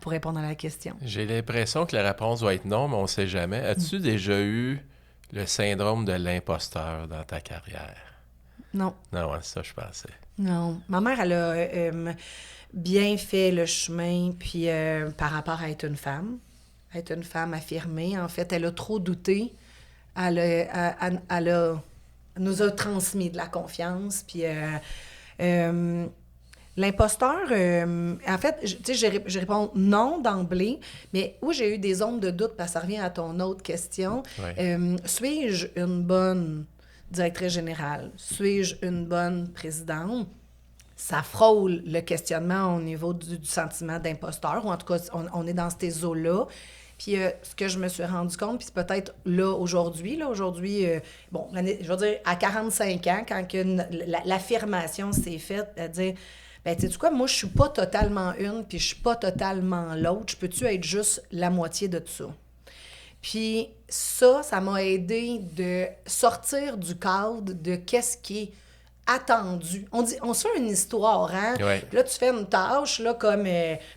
pour répondre à la question. J'ai l'impression que la réponse va être non, mais on ne sait jamais. As-tu déjà eu le syndrome de l'imposteur dans ta carrière? Non. Non, c'est ça je pensais. Non. Ma mère, elle a bien fait le chemin puis par rapport à être une femme affirmée. En fait, elle a trop douté. Elle nous a transmis de la confiance. Puis l'imposteur, en fait, tu sais, je réponds non d'emblée, mais où j'ai eu des ondes de doute, parce que ça revient à ton autre question. Oui. Suis-je une bonne directrice générale? Suis-je une bonne présidente? Ça frôle le questionnement au niveau du sentiment d'imposteur, ou en tout cas, on est dans ces eaux-là. Puis ce que je me suis rendu compte, puis c'est peut-être aujourd'hui, bon, je veux dire, à 45 ans, quand l'affirmation s'est faite, à dire, ben tu sais quoi, moi, je suis pas totalement une, puis je suis pas totalement l'autre, je peux-tu être juste la moitié de tout ça? Puis ça m'a aidé de sortir du cadre de qu'est-ce qui est attendu. On se fait une histoire, hein? Ouais. Puis là, tu fais une tâche, là, comme...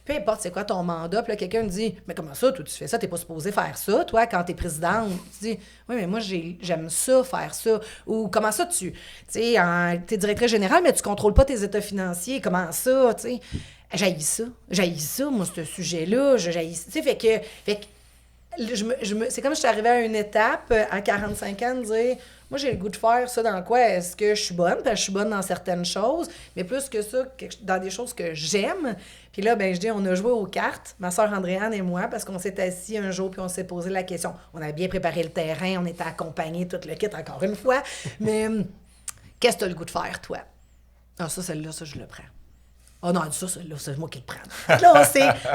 peu importe c'est quoi ton mandat, puis là, quelqu'un me dit « Mais comment ça, toi, tu fais ça? T'es pas supposé faire ça, toi, quand t'es présidente? » Tu dis « Oui, mais moi, j'aime ça, faire ça. » Ou « Comment ça, tu... Tu sais, t'es directrice générale, mais tu contrôles pas tes états financiers. Comment ça, tu sais? » J'haïs ça, moi, ce sujet-là. Tu sais, fait que c'est comme si je suis arrivée à une étape, à 45 ans, de dire... Moi, j'ai le goût de faire ça dans quoi? Est-ce que je suis bonne? Parce que je suis bonne dans certaines choses, mais plus que ça, dans des choses que j'aime. Puis là, ben je dis, on a joué aux cartes, ma sœur Andréane et moi, parce qu'on s'est assis un jour puis on s'est posé la question. On avait bien préparé le terrain, on était accompagnés, tout le kit, encore une fois. Mais qu'est-ce que tu as le goût de faire, toi? Ah, ça, celle-là, ça, je le prends. Oh non, ça, là, c'est moi qui le prends. Là,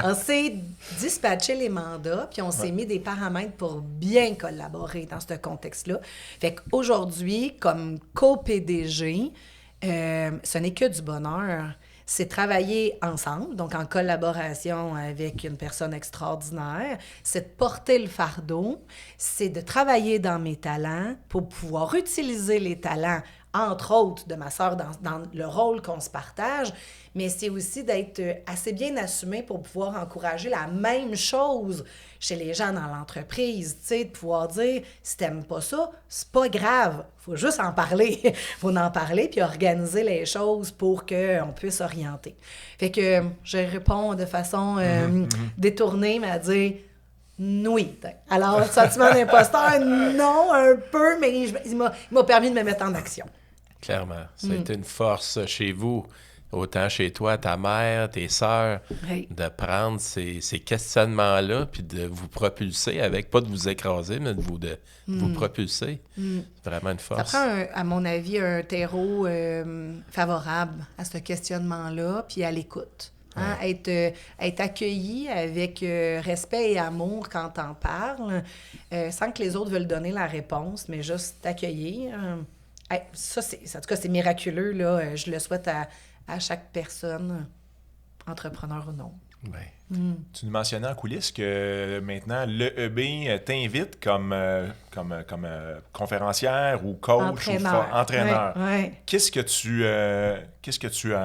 on s'est dispatché les mandats, puis on s'est mis des paramètres pour bien collaborer dans ce contexte-là. Fait qu'aujourd'hui, comme co-PDG, ce n'est que du bonheur. C'est travailler ensemble, donc en collaboration avec une personne extraordinaire. C'est de porter le fardeau. C'est de travailler dans mes talents pour pouvoir utiliser les talents, entre autres, de ma sœur dans le rôle qu'on se partage, mais c'est aussi d'être assez bien assumé pour pouvoir encourager la même chose chez les gens dans l'entreprise, tu sais, de pouvoir dire, si t'aimes pas ça, c'est pas grave, faut juste en parler. Faut en parler puis organiser les choses pour qu'on puisse orienter. Fait que je réponds de façon détournée, mais à dire... Oui. Alors, sentiment d'imposteur, non, un peu, mais il m'a permis de me mettre en action. Clairement. C'est une force chez vous, autant chez toi, ta mère, tes sœurs, de prendre ces questionnements-là puis de vous propulser avec, pas de vous écraser, mais de vous propulser. C'est vraiment une force. Ça prend, à mon avis, un terreau favorable à ce questionnement-là puis à l'écoute. Hein? Être accueilli avec respect et amour quand t'en parles, sans que les autres veulent donner la réponse, mais juste t'accueillir. Ça, en tout cas, c'est miraculeux. Là. Je le souhaite à chaque personne, entrepreneur ou non. Ouais. Tu nous mentionnais en coulisses que maintenant, l'EEB t'invite comme conférencière ou coach ou entraîneur. Ouais. Qu'est-ce que tu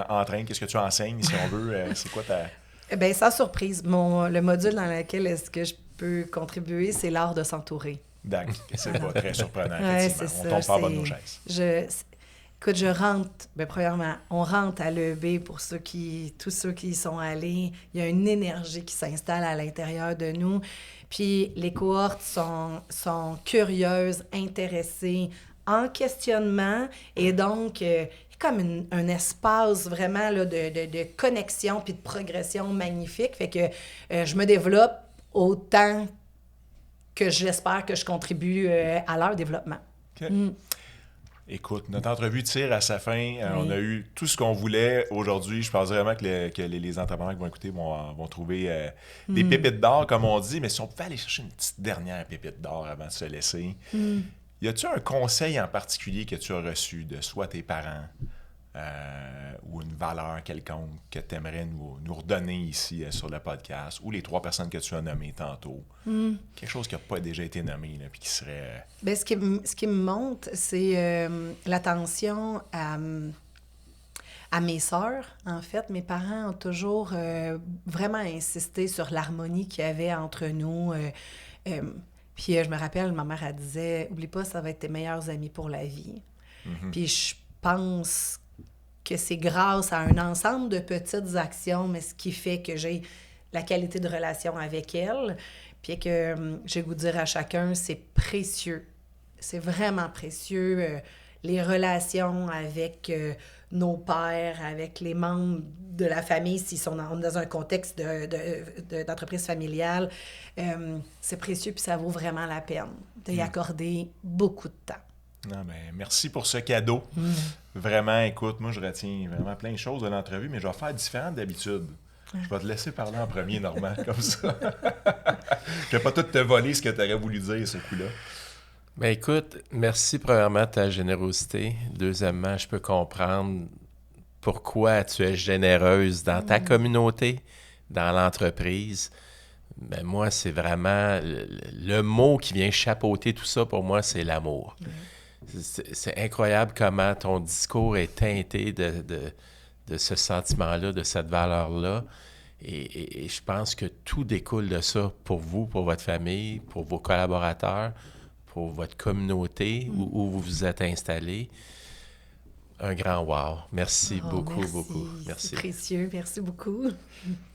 entraînes? Qu'est-ce que tu enseignes, si on veut? C'est quoi ta... Bien, sans surprise, le module dans lequel est-ce que je peux contribuer, c'est l'art de s'entourer. D'accord. C'est pas très surprenant, Ouais, effectivement. On tombe pas en bas de nos chaises. Écoute, je rentre, premièrement, on rentre à l'EEB pour tous ceux qui y sont allés. Il y a une énergie qui s'installe à l'intérieur de nous. Puis les cohortes sont curieuses, intéressées, en questionnement. Et donc, comme un espace vraiment là, de connexion puis de progression magnifique. Fait que je me développe autant que j'espère que je contribue à leur développement. Okay. Écoute, notre entrevue tire à sa fin. On a eu tout ce qu'on voulait aujourd'hui. Je pense vraiment que les entrepreneurs qui vont écouter vont trouver des pépites d'or, comme on dit. Mais si on pouvait aller chercher une petite dernière pépite d'or avant de se laisser, y a-tu un conseil en particulier que tu as reçu de soit tes parents ou une valeur quelconque que tu aimerais nous redonner ici sur le podcast, ou les 3 personnes que tu as nommées tantôt? Quelque chose qui n'a pas déjà été nommé, puis qui serait... Bien, ce qui me monte, c'est l'attention à mes sœurs, en fait. Mes parents ont toujours vraiment insisté sur l'harmonie qu'il y avait entre nous. Puis je me rappelle, ma mère, elle disait « Oublie pas, ça va être tes meilleurs amis pour la vie. Puis je pense que c'est grâce à un ensemble de petites actions, mais ce qui fait que j'ai la qualité de relation avec elles, puis que j'ai goût de dire à chacun, c'est précieux. C'est vraiment précieux. Les relations avec nos pères, avec les membres de la famille, s'ils sont dans un contexte d'entreprise familiale, c'est précieux, puis ça vaut vraiment la peine d'y accorder beaucoup de temps. Non, ben, merci pour ce cadeau. Vraiment, écoute, moi, je retiens vraiment plein de choses de l'entrevue, mais je vais faire différent d'habitude. Je vais te laisser parler en premier, Normand, comme ça. Je ne vais pas tout te voler ce que tu aurais voulu dire, ce coup-là. Bien, écoute, merci premièrement de ta générosité. Deuxièmement, je peux comprendre pourquoi tu es généreuse dans ta communauté, dans l'entreprise. Ben, moi, c'est vraiment le mot qui vient chapeauter tout ça, pour moi, c'est l'amour. C'est incroyable comment ton discours est teinté de ce sentiment-là, de cette valeur-là. Et je pense que tout découle de ça pour vous, pour votre famille, pour vos collaborateurs, pour votre communauté où vous vous êtes installés. Un grand wow. Merci beaucoup. Merci. C'est précieux. Merci beaucoup.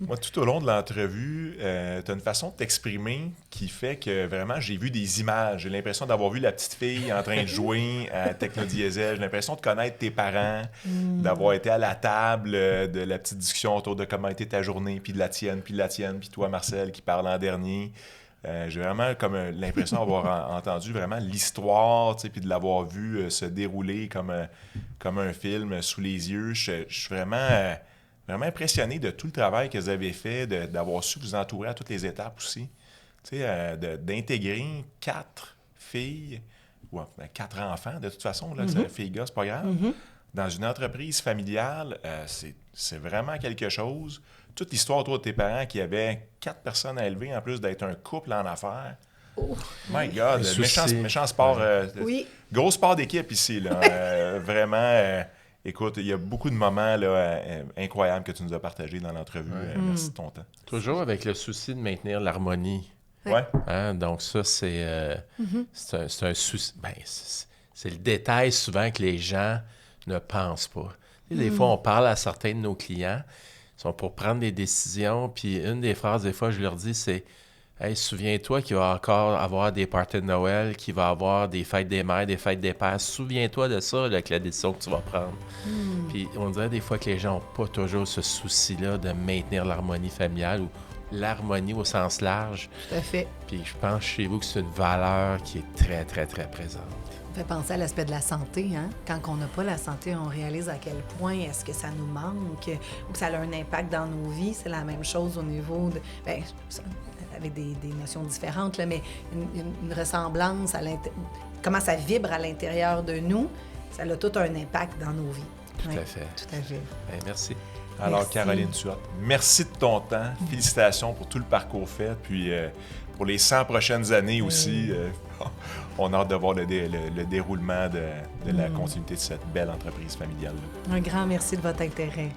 Moi, tout au long de l'entrevue, tu as une façon de t'exprimer qui fait que vraiment, j'ai vu des images. J'ai l'impression d'avoir vu la petite fille en train de jouer à Technodiesel. J'ai l'impression de connaître tes parents, d'avoir été à la table de la petite discussion autour de comment était ta journée, puis de la tienne, puis toi, Marcel, qui parle en dernier. J'ai vraiment comme l'impression d'avoir entendu vraiment l'histoire, puis de l'avoir vu se dérouler comme un film sous les yeux. Je suis vraiment impressionné de tout le travail que vous avez fait, d'avoir su vous entourer à toutes les étapes aussi. D'intégrer 4 filles, ou 4 enfants, de toute façon, là, fille-gars, c'est pas grave. Dans une entreprise familiale, c'est vraiment quelque chose. Toute l'histoire autour de tes parents qui avaient 4 personnes à élever, en plus d'être un couple en affaires. Oh, My God, méchant sport. Gros sport d'équipe ici. Là. Vraiment, écoute, il y a beaucoup de moments là, incroyables que tu nous as partagés dans l'entrevue. Merci de ton temps. Toujours avec le souci de maintenir l'harmonie. Ouais. Hein? Donc ça, c'est un souci. Ben, c'est le détail souvent que les gens ne pensent pas. Des fois, on parle à certains de nos clients, ils sont pour prendre des décisions, puis une des phrases, des fois, je leur dis, c'est « Hey, souviens-toi qu'il va encore avoir des parties de Noël, qu'il va avoir des fêtes des mères, des fêtes des pères. Souviens-toi de ça, là, avec la décision que tu vas prendre. Puis on dirait des fois que les gens n'ont pas toujours ce souci-là de maintenir l'harmonie familiale ou l'harmonie au sens large. Tout à fait. Puis je pense chez vous que c'est une valeur qui est très, très, très présente. Ça fait penser à l'aspect de la santé. Hein? Quand on n'a pas la santé, on réalise à quel point est-ce que ça nous manque ou que ça a un impact dans nos vies. C'est la même chose au niveau de... Bien, avec des notions différentes, là, mais une ressemblance à comment ça vibre à l'intérieur de nous, ça a tout un impact dans nos vies. Tout à fait. Tout à fait. Bien, merci. Alors, Merci. Caroline Tuat, merci de ton temps. Félicitations pour tout le parcours fait. Puis pour les 100 prochaines années aussi, on a hâte de voir le déroulement de la continuité de cette belle entreprise familiale-là. Un grand merci de votre intérêt.